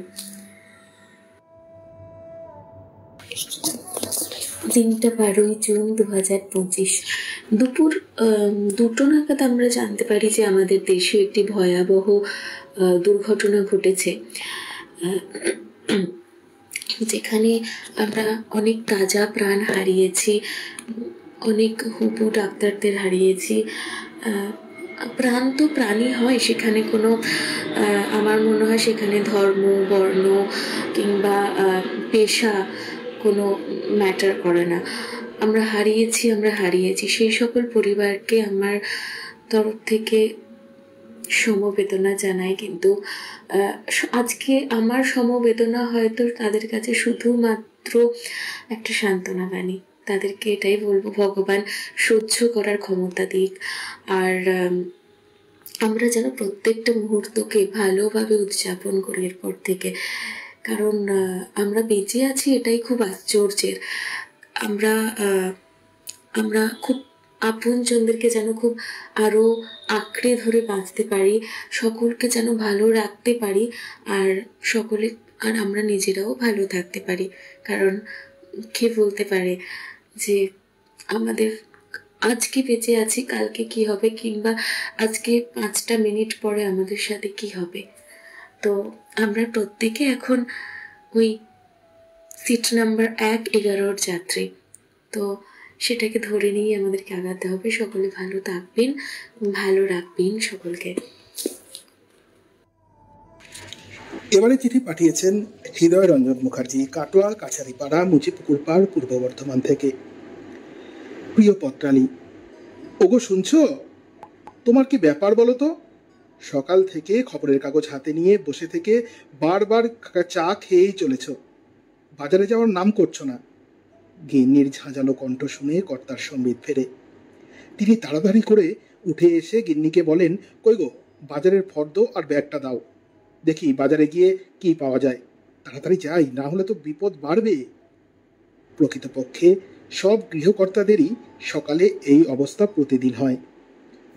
দিনটা 12ই জুন 2025। দুপুর 2টো নাগাদ আমরা জানতে পারি যে আমাদের দেশে একটি ভয়াবহ দুর্ঘটনা ঘটেছে, যেখানে আমরা অনেক তাজা প্রাণ হারিয়েছি, অনেক হুবু ডাক্তারদের হারিয়েছি। প্রাণ তো প্রাণই হয়, সেখানে কোনো আমার মনে হয় সেখানে ধর্ম, বর্ণ কিংবা পেশা কোনো ম্যাটার করে না। আমরা হারিয়েছি। সেই সকল পরিবারকে আমার তরফ থেকে সমবেদনা জানাই। কিন্তু আজকে আমার সমবেদনা হয়তো তাদের কাছে শুধুমাত্র একটা সান্ত্বনা বাণী। তাদেরকে এটাই বলবো, ভগবান সহ্য করার ক্ষমতা দিক, আর আমরা যেন প্রত্যেকটা মুহূর্তকে ভালোভাবে উদযাপন করি এরপর থেকে। কারণ আমরা বেঁচে আছি এটাই খুব আশ্চর্যের। আমরা খুব আপনজনদেরকে যেন খুব আরো আঁকড়ে ধরে বাঁচতে পারি, সকলকে যেন ভালো রাখতে পারি, আর আমরা নিজেরাও ভালো থাকতে পারি। কারণ কে বলতে পারে যে আমাদের আজকে বেঁচে আছি, কালকে কি হবে, কিংবা আজকে 5টা মিনিট পরে আমাদের সাথে কি হবে। তো আমরা প্রত্যেকে এখন ওই সিট নাম্বার 111 যাত্রী। তো সেটাকে ধরে নিয়ে আমাদেরকে আগাতে হবে। সকলে ভালো থাকবেন, ভালো রাখবেন সকলকে। এবারে চিঠি পাঠিয়েছেন হৃদয় রঞ্জন মুখার্জি, কাটোয়া কাছারিপাড়া, মুচিপুকুরপাড়, পূর্ব বর্ধমান থেকে। প্রিয় পত্রালী, ওগো শুনছো? তোমার কি ব্যাপার বলো তো? সকাল থেকে খবরের কাগজ হাতে নিয়ে বসে থেকে বারবার চা খেয়েই চলেছ, বাজারে যাওয়ার নাম করছো না। গিন্নির ঝাঁঝালো কণ্ঠ শুনে কর্তার সম্বিত ফেরে। তিনি তাড়াতাড়ি করে উঠে এসে গিন্নিকে বলেন, কই গো, বাজারের ফর্দ আর ব্যাগটা দাও, দেখি বাজারে গিয়ে কি পাওয়া যায়। তাড়াতাড়ি যাই, না হলে তো বিপদ বাড়বে। প্রকৃতপক্ষে সব গৃহকর্তাদেরই সকালে এই অবস্থা প্রতিদিন হয়।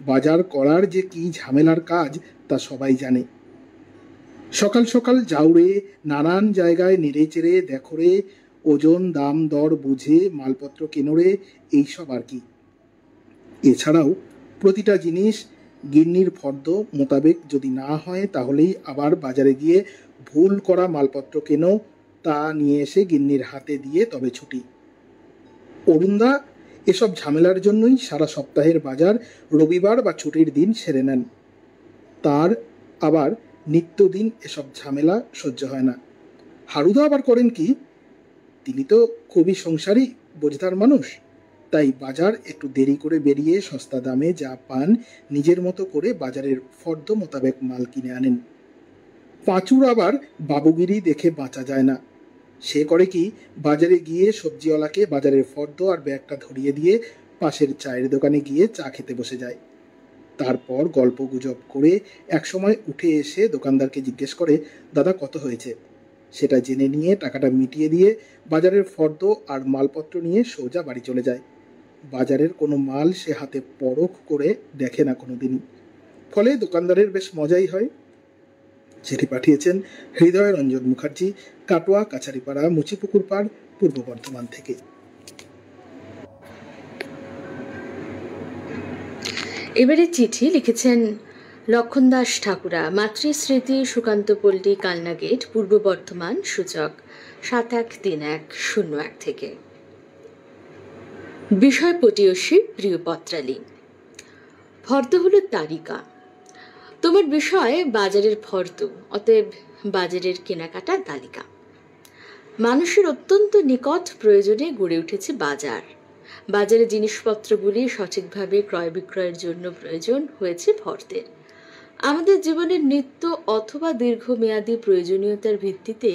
বাজার করার যে কি ঝামেলার কাজ তা সবাই জানে। সকাল সকাল জাউরে, নানান জায়গায় নেড়ে চেড়ে দেখরে, ওজন দাম দর বুঝে মালপত্র কেনরে, এইসব আর কি। এছাড়াও প্রতিটা জিনিস গিন্নির ফর্দ মোতাবেক যদি না হয়, তাহলেই আবার বাজারে গিয়ে ভুল করা মালপত্র কেনো, তা নিয়ে এসে গিন্নির হাতে দিয়ে তবে ছুটি। অরুণদা এসব ঝামেলার জন্যই সারা সপ্তাহের বাজার রবিবার বা ছুটির দিন সেরে নেন। তার আবার নিত্যদিন এসব ঝামেলা সহ্য হয় না। হারুদা আবার করেন কি, তিনি তো খুবই সংসারী বোঝদার মানুষ, তাই বাজার একটু দেরি করে বেরিয়ে সস্তা দামে যা পান নিজের মতো করে বাজারের ফর্দ মোতাবেক মাল কিনে আনেন। পাঁচুর আবার বাবুগিরি দেখে বাঁচা যায় না। সে করে কি, বাজারে গিয়ে সবজিওয়ালাকে বাজারের ফর্দ আর ব্যাগটা ধরিয়ে দিয়ে পাশের চায়ের দোকানে গিয়ে চা খেতে বসে যায়। তারপর গল্প গুজব করে একসময় উঠে এসে দোকানদারকে জিজ্ঞেস করে, দাদা কত হয়েছে? সেটা জেনে নিয়ে টাকাটা মিটিয়ে দিয়ে বাজারের ফর্দ আর মালপত্র নিয়ে সোজা বাড়ি চলে যায়। বাজারের কোনো মাল সে হাতে পরখ করে দেখে না কোনোদিনই। ফলে দোকানদারের বেশ মজাই হয়। চিঠি পাঠিয়েছেন হৃদয় রঞ্জন মুখার্জি, কাটোয়া কাছারিপাড়া, মুচিপুকুর পাড়, পূর্ব বর্ধমান থেকে। এবারে চিঠি লিখেছেন লক্ষণ দাস ঠাকুরা, মাতৃস্মৃতি, সুকান্ত পল্লী, কালনা গেট, পূর্ব বর্ধমান, সূচক 713101 থেকে। বিষয় পটীয়সী প্রিয় পত্রালী, ফর্দ হলো তালিকা। তোমার বিষয় বাজারের ফর্দ, অতএব বাজারের কেনাকাটা তালিকা। মানুষের অত্যন্ত নিকট প্রয়োজনে গড়ে উঠেছে বাজার। বাজারে জিনিসপত্রগুলি সঠিকভাবে ক্রয় বিক্রয়ের জন্য প্রয়োজন হয়েছে ফর্দের। আমাদের জীবনের নিত্য অথবা দীর্ঘমেয়াদী প্রয়োজনীয়তার ভিত্তিতে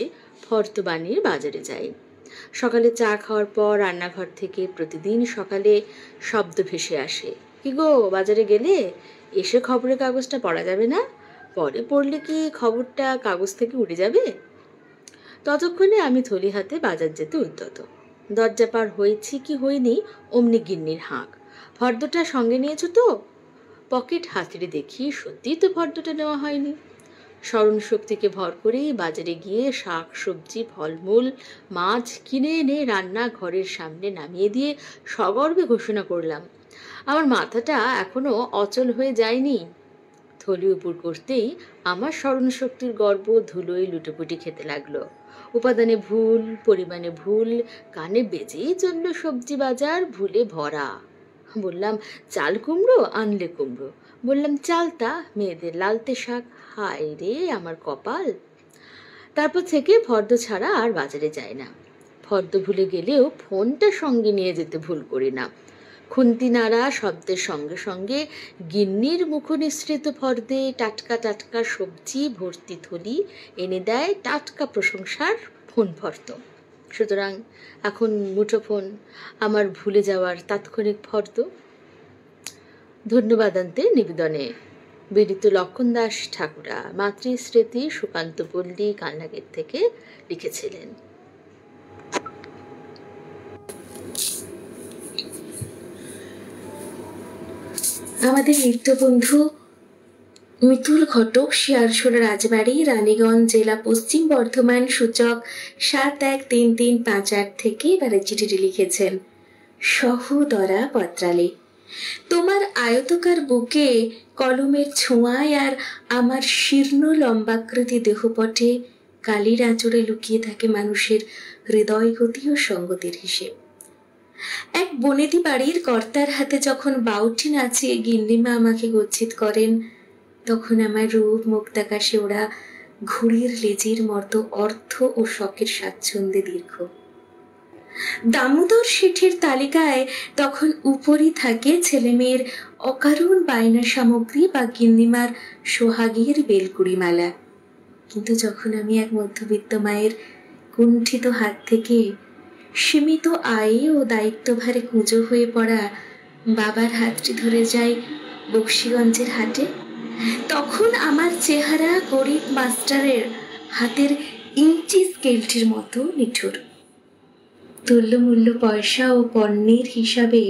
ফর্দ বানিয়ে বাজারে যাই। সকালে চা খাওয়ার পর রান্নাঘর থেকে প্রতিদিন সকালে শব্দ ভেসে আসে, কি গো বাজারে গেলে? এসে খবরের কাগজটা পড়া যাবে না? পরে পড়লে কি খবরটা কাগজ থেকে উড়ে যাবে? ততক্ষণে আমি থলি হাতে বাজার যেতে উদ্যত। দরজা পার হয়েছি কি হইনি অমনি গিন্নির হাঁক, ফর্দটা সঙ্গে নিয়েছো তো? পকেট হাতড়ে দেখি সত্যিই তো ফর্দটা নেওয়া হয়নি। স্মরণ শক্তিকে ভর করেই বাজারে গিয়ে শাক সবজি ফলমূল মাছ কিনে এনে রান্না ঘরের সামনে নামিয়ে দিয়ে সগর্বে ঘোষণা করলাম, আমার মাথাটা এখনো অচল হয়ে যায়নি। থলি উপর করতেই আমার স্মরণ শক্তির গর্ব ধুলোয় লুটোপুটি খেতে লাগলো। উপাদানে ভুল, পরিমাণে ভুল, কানে বেজেই চলল সবজি বাজার ভুলে ভরা। বললাম চাল কুমড়ো, আনলে কুমড়ো। বললাম চালতা, মেয়েদের লালতে শাক। হায় রে আমার কপাল। তারপর থেকে ফর্দ ছাড়া আর বাজারে যায় না। ফর্দ ভুলে গেলেও ফোনটা সঙ্গে নিয়ে যেতে ভুল করি না। খুন্তি নাড়া শব্দের সঙ্গে সঙ্গে গিন্নির মুখনিসৃত ফর্দে টাটকা টাটকা সবজি ভর্তি থলি এনে দেয় টাটকা প্রশংসার ফোন ফর্দ। সুতরাং এখন মুঠোফোন আমার ভুলে যাওয়ার তাৎক্ষণিক ফর্দ। ধন্যবাদান্তে নিবেদনে বিনীত লক্ষণ দাস ঠাকুরা, মাতৃস্মৃতি, সুকান্ত পল্লী, কালনা গেট থেকে লিখেছিলেন। আমাদের নিত্যবন্ধু মিতুল ঘটক, শিয়ালসোলা রাজবাড়ি, রানীগঞ্জ জেলা, পশ্চিম বর্ধমান, সূচক 713358 থেকে এবারে চিঠিটি লিখেছেন। সহোদরা পত্রালী, তোমার আয়তকার বুকে কলমের ছোঁয়ায় আর আমার শীর্ণ লম্বাকৃতি দেহপটে কালির আঁচড়ে লুকিয়ে থাকে মানুষের হৃদয় গতি ও সঙ্গতির হিসেব। এক বনেদি বাড়ির কর্তার হাতে যখন বাউটি নাচিয়ে গিন্নিমা আমাকে গচ্ছিত করেন, তখন আমার রূপ মুক্তাকাশে ওরা ঘুড়ির লেজির মতো অর্থ ও শখের স্বাচ্ছন্দ্যে দীর্ঘ। দামোদর শেঠের তালিকায় তখন উপরই থাকে ছেলেমেয়ের অকারণ বায়না সামগ্রী বা গিন্নিমার সোহাগের বেলকুড়ি মালা। কিন্তু যখন আমি এক মধ্যবিত্ত মায়ের কুণ্ঠিত হাত থেকে সীমিত আয়ে ও দায়িত্বভারে কুঁজো হয়ে পড়া বাবার হাতটি ধরে যাই বক্সিগঞ্জের হাটে, তখন আমার চেহারা গরিব মাস্টারের হাতের ইঞ্চি স্কেলটির মতো নিঠুর। তুল্যমূল্য পয়সা ও পণ্যের হিসাবে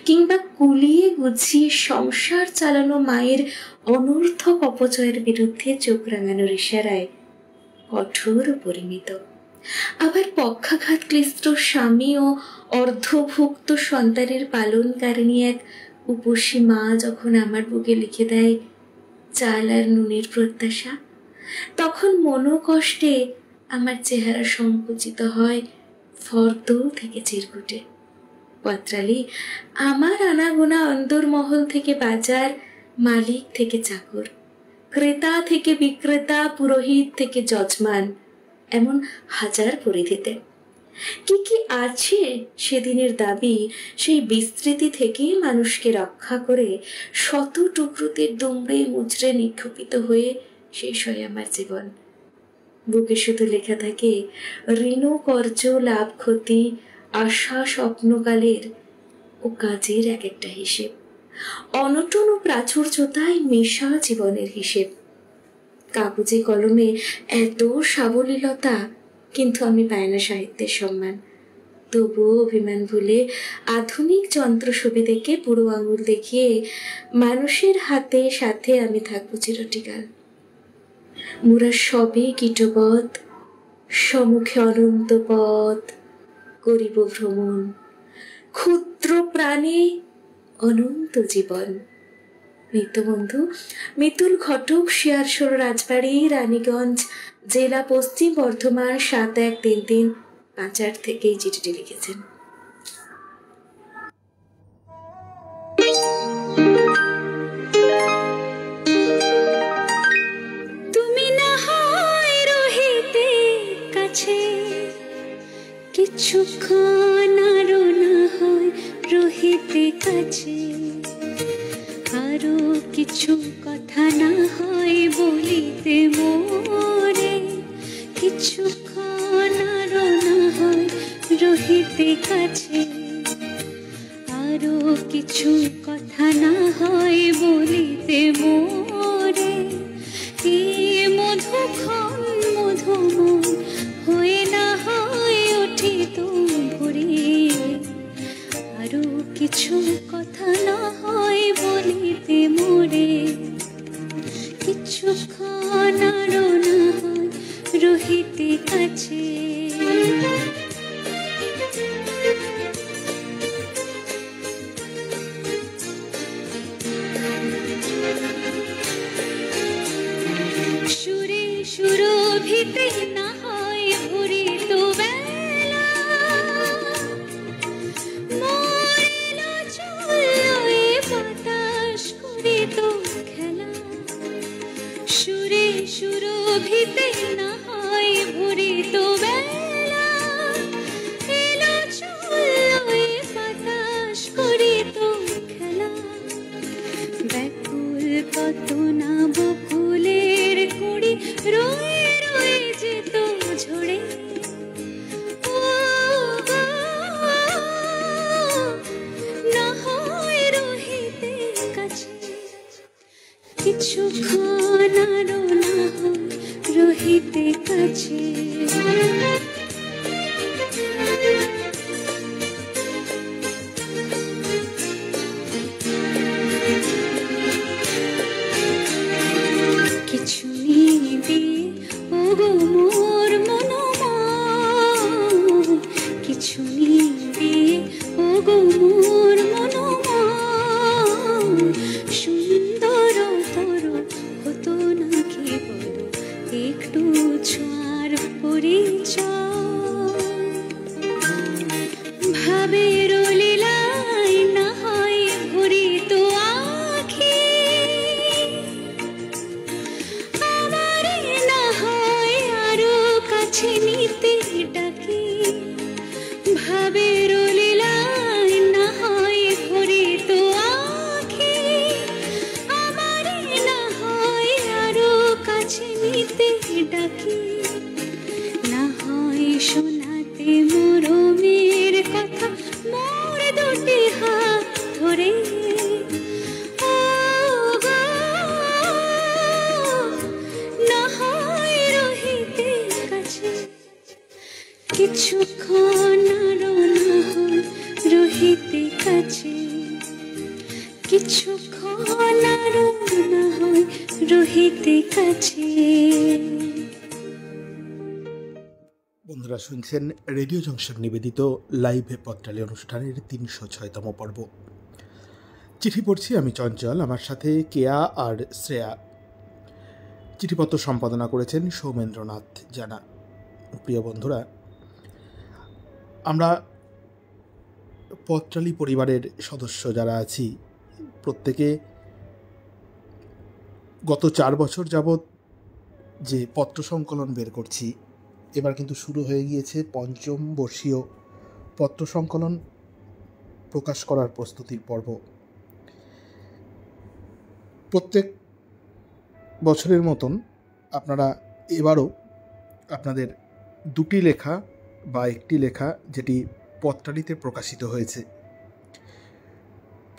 কিংবা কুলিয়ে গুছিয়ে সংসার চালানো মায়ের অনর্থক অপচয়ের বিরুদ্ধে চোখ রাঙানোর ইশারায় কঠোর পরিমিত। আবার পক্ষাঘাত ক্লিষ্ট স্বামী ও অর্ধভুক্ত সন্তানের পালনকারিণী এক উপসী মা যখন আমার বুকে লিখে দেয় চাল আর নুনের প্রত্যাশা, তখন মনোকষ্টে আমার চেহারা সংকুচিত হয় ফর্দ থেকে চিরকুটে। পত্রালী, আমার আনাগোনা অন্তর্মহল থেকে বাজার, মালিক থেকে চাকর, ক্রেতা থেকে বিক্রেতা, পুরোহিত থেকে যজমান, এমন হাজার পরিধিতে কি কি আছে সেদিনের দাবি সেই বিস্তৃতি থেকে মানুষকে রক্ষা করে শত টুকরোতে দুমড়ে মুচড়ে নিক্ষেপিত হয়ে শেষ হয় আমার জীবন। বুকে শুধু লেখা থাকে ঋণ কর্য লাভ ক্ষতি আশা স্বপ্নকালের ও কাজের এক একটা হিসেব, অনটন ও প্রাচুর্যতায় মেশা জীবনের হিসেব। কাগজে কলমে এত সাবলীলতা, কিন্তু আমি পাই না সাহিত্যের সম্মান। তবুও অভিমান ভুলে আধুনিক যন্ত্র সুবিধেকে বুড়ো আঙুল দেখিয়ে মানুষের হাতে সাথে আমি থাকবো চিরটিকাল। মোরা সবে কীটবৎ, সম্মুখে অনন্ত পথ, করিব ভ্রমণ, ক্ষুদ্র প্রাণে অনন্ত জীবন। মিত্রবন্ধু মিতুল ঘটক, শিয়ারশোল রাজবাড়ি, রানীগঞ্জ জেলা, পশ্চিম বর্ধমান, 7133 থেকে এই চিঠিটি লিখেছেন। তুমি না হয় রহিতে কাছে, কিছুক্ষণ আরো না হয় রহিতে কাছে, আরো কিছু কথা না হয় বলিতে মোরে, কিছুক্ষণ আরো না হয় রহিতে কাছে, আরো কিছু কথা না হয় বলিতে মোরে, এ মধুক্ষণ মধুমন হয়ে না হয় উঠিত ভরে, আরো কিছু কথা না হয় বলিতে মোরে, কিছুক্ষণ আরো না হয় রহিতে কাছে। সুরে সুরভিতে না হয় ভরিত বেলা, মরিল চললো এ বাতাস করিত খেলা, সুরে সুরভিতে না হয় ভরিত বেলা, এলো চললো এ বাতাস করিত খেলা, ব্যাকুল কত না বকুলের কুড়ি রয়ে রয়ে যেত ঝরে, না হয় রহিতে কাছে, কিছুক্ষণ আরো না হয় রহিতে কাছে। কিছু নিবি ওগো মোর মনোমন, কিছু নিবি ওগো মোর মনোমন, সুন্দর তর হতো না কি বলো একটু ছোঁয়ার পরিচয়, ভাবের লীলায় না হয় ভরিত আখি, আমারে না হয় আরো কাছে নিতে ডাকি, ভাবের লীলায় না হয় ভরিত আখি, আমারে না হয় আরো কাছে নিতে ডাকি, না হয় শোনাতে মরমের কথা মোর দুটি হাত ধরে, না হয় রহিতে কাছে, কিছুক্ষণ আরো না হয় রহিতে কাছে, কিছুক্ষণ আরো না হয় রহিতে কাছে। বন্ধুরা শুনছেন রেডিও জংশন নিবেদিত লাইভ পত্রালি অনুষ্ঠানের ৩০৬তম পর্ব। চিঠি পড়ছি আমি চঞ্চল, আমার সাথে কেয়া আর শ্রেয়া। চিঠিপত্র সম্পাদনা করেছেন সৌমেন্দ্রনাথ জানা। প্রিয় বন্ধুরা, আমরা পত্রালি পরিবারের সদস্য যারা আছি প্রত্যেকে গত 4 বছর যাবৎ যে পত্র সংকলন বের করছি, এবার কিন্তু শুরু হয়ে গিয়েছে ৫ম বর্ষীয় পত্র সংকলন প্রকাশ করার প্রস্তুতির পর্ব। প্রত্যেক বছরের মতন আপনারা এবারও আপনাদের 2টি লেখা বা একটি লেখা যেটি পত্রালিতে প্রকাশিত হয়েছে,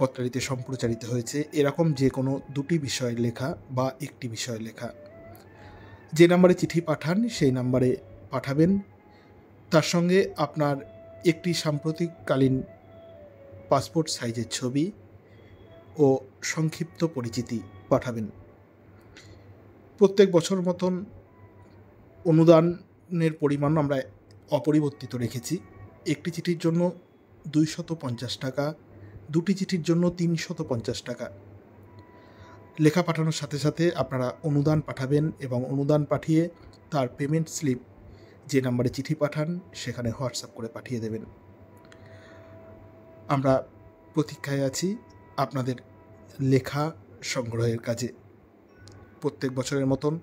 পত্রালিতে সম্প্রচারিত হয়েছে, এরকম যে কোনো 2টি বিষয়ের লেখা বা একটি বিষয়ের লেখা যে নাম্বারে চিঠি পাঠান সেই নাম্বারে পাঠাবেন। তার সঙ্গে আপনার একটি সাম্প্রতিককালীন পাসপোর্ট সাইজের ছবি ও সংক্ষিপ্ত পরিচিতি পাঠাবেন। প্রত্যেক বছর মতন অনুদানের পরিমাণ আমরা অপরিবর্তিত রেখেছি। একটি চিঠির জন্য 250 টাকা, দুটি চিঠির জন্য 350 টাকা। লেখা পাঠানোর সাথে সাথে আপনারা অনুদান পাঠাবেন এবং অনুদান পাঠিয়ে তার পেমেন্ট স্লিপ যে নাম্বারে চিঠি পাঠান সেখানে হোয়াটসঅ্যাপ করে পাঠিয়ে দেবেন। আমরা প্রতীক্ষায় আছি আপনাদের লেখা সংগ্রহের কাজে। প্রত্যেক বছরের মতন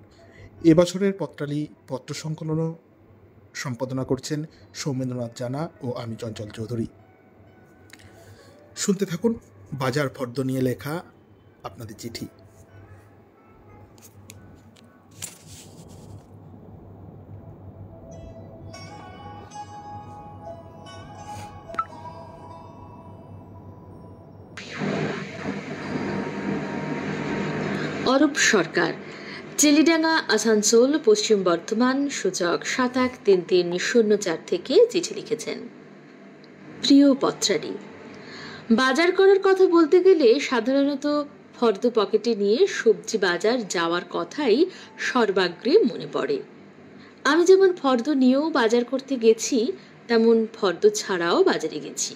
এবছরের পত্রালি পত্র সংকলনও সম্পাদনা করছেন সৌমেন্দ্রনাথ জানা ও আমি চঞ্চল চৌধুরী। শুনতে থাকুন বাজার ফর্দ নিয়ে লেখা আপনাদের চিঠি। অরূপ সরকার, চেলিডাঙ্গা, আসানসোল, পশ্চিম বর্ধমান, সূচক ৭১৩৩০৪ থেকে চিঠি লিখেছেন। প্রিয় পত্রালি, বাজার করার কথা বলতে গেলে সাধারণত ফর্দ পকেটে নিয়ে সবজি বাজার যাওয়ার কথাই সর্বাগ্রে মনে পড়ে। আমি যেমন ফর্দ নিয়েও বাজার করতে গেছি, তেমন ফর্দ ছাড়াও বাজারে গেছি।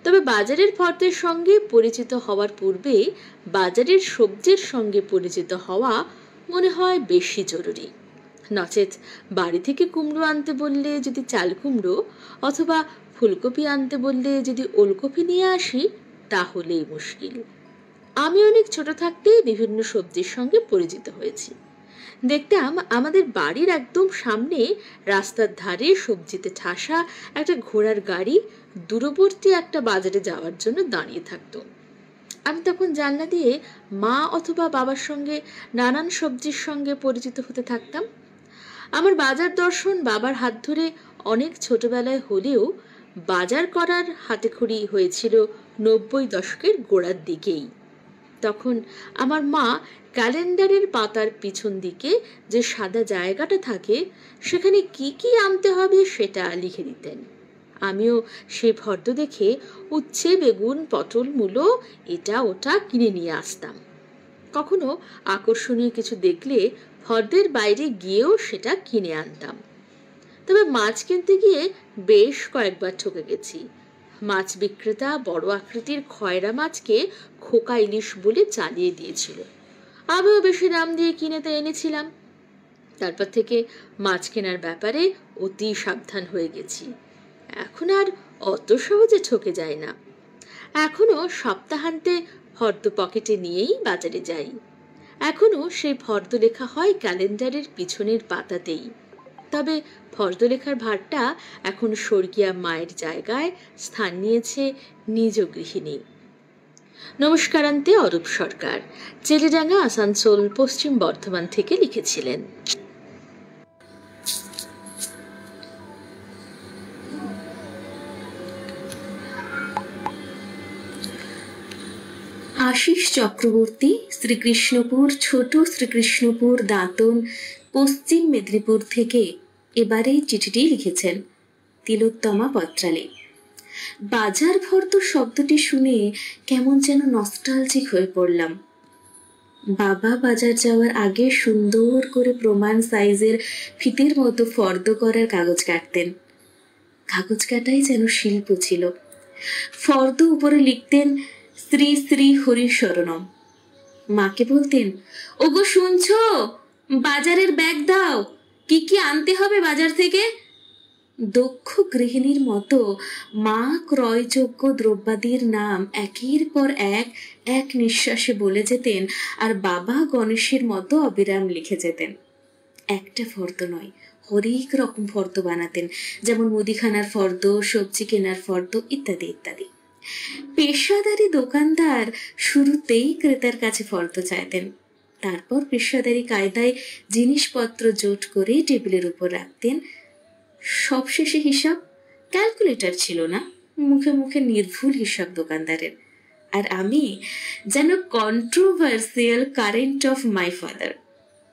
তবে বাজারের ফর্দের সঙ্গে পরিচিত হওয়ার পূর্বে বাজারের সবজির সঙ্গে পরিচিত হওয়া মনে হয় বেশি জরুরি। নচেত বাড়ি থেকে কুমড়ো আনতে বললে যদি চাল কুমড়ো অথবা ফুলকপি আনতে বললে যদি ওলকপি নিয়ে আসি তাহলেই মুশকিল। আমি অনেক ছোট থাকতেই বিভিন্ন সবজির সঙ্গে পরিচিত হয়েছি। দেখতাম আমাদের বাড়ির একদম সামনে রাস্তার ধারে সবজিতে ঠাসা একটা ঘোড়ার গাড়ি দূরবর্তী একটা বাজারে যাওয়ার জন্য দাঁড়িয়ে থাকতো। আমি তখন জানলা দিয়ে মা অথবা বাবার সঙ্গে নানান সবজির সঙ্গে পরিচিত হতে থাকতাম। আমার বাজার দর্শন বাবার হাত ধরে অনেক ছোটবেলায় হলেও বাজার করার হাতেখড়ি হয়েছিল 90 দশকের গোড়ার দিকেই। তখন আমার মা ক্যালেন্ডারের পাতার পিছন দিকে যে সাদা জায়গাটা থাকে সেখানে কি কি আনতে হবে সেটা লিখে দিতেন। আমিও সেই ফর্দ দেখে উচ্ছে, বেগুন, পটল, মূলো এটা ওটা কিনে নিয়ে আসতাম। কখনো আকর্ষণীয় কিছু দেখলে ফর্দের বাইরে গিয়েও সেটা কিনে আনতাম। তবে মাছ কিনতে গিয়ে বেশ কয়েকবার ঠকে গেছি। মাছ বিক্রেতা বড় আকৃতির খয়রা মাছকে খোকা ইলিশ বলে চালিয়ে দিয়েছিল। আমিও বেশি দাম দিয়ে কিনে তা এনেছিলাম। তারপর থেকে মাছ কেনার ব্যাপারে অতি সাবধান হয়ে গেছি। এখন আর অত সহজে ঠকে যায় না। এখনো সপ্তাহান্তে ফর্দ পকেটে নিয়েই বাজারে যাই। এখনো সেই ফর্দ লেখা হয় ক্যালেন্ডারের পিছনের পাতাতেই। তবে ফর্দ লেখার ভারটা এখন স্বর্গীয়া মায়ের জায়গায় স্থান নিয়েছে নিজ গৃহিণী। নমস্কারান্তে অরূপ সরকার, চেলিডাঙ্গা, আসানসোল, পশ্চিম বর্ধমান থেকে লিখেছিলেন। আশিস চক্রবর্তী, শ্রীকৃষ্ণপুর, ছোট শ্রীকৃষ্ণপুর, দাঁতন, পশ্চিম মেদিনীপুর থেকে এবারে চিঠিটি লিখেছেন। তিলোত্তমা পত্রালি। বাজার ফর্দ শব্দটি শুনে কেমন যেন নস্টালজিক হয়ে পড়লাম। বাবা বাজার যাওয়ার আগে সুন্দর করে প্রমাণ সাইজের ফিতের মতো ফর্দ করার কাগজ কাটতেন। কাগজ কাটাই যেন শিল্প ছিল। ফর্দ উপরে লিখতেন শ্রী শ্রী হরিশরণম। মাকে বলতেন, ওগো শুনছো, বাজারের ব্যাগ দাও, কি কি আনতে হবে বাজার থেকে। দক্ষ গৃহিণীর মতো মা ক্রয়যোগ্য দ্রব্যাদির নাম একের পর এক নিঃশ্বাসে বলে যেতেন, আর বাবা গণেশের মতো অবিরাম লিখে যেতেন। একটা ফর্দ নয়, হরেক রকম ফর্দ বানাতেন, যেমন মুদিখানার ফর্দ, সবজি কেনার ফর্দ ইত্যাদি ইত্যাদি। পেশাদারি দোকানদার শুরুতেই ক্রেতার কাছে ফর্দ চাইতেন, তারপর পেশাদারি কায়দায় জিনিসপত্র জোট করে টেবিলের উপর রাখতেন। সবশেষে হিসাব। ক্যালকুলেটর ছিল না, মুখে মুখে নির্ভুল হিসাব দোকানদারের। আর আমি যেন controversial current of my father.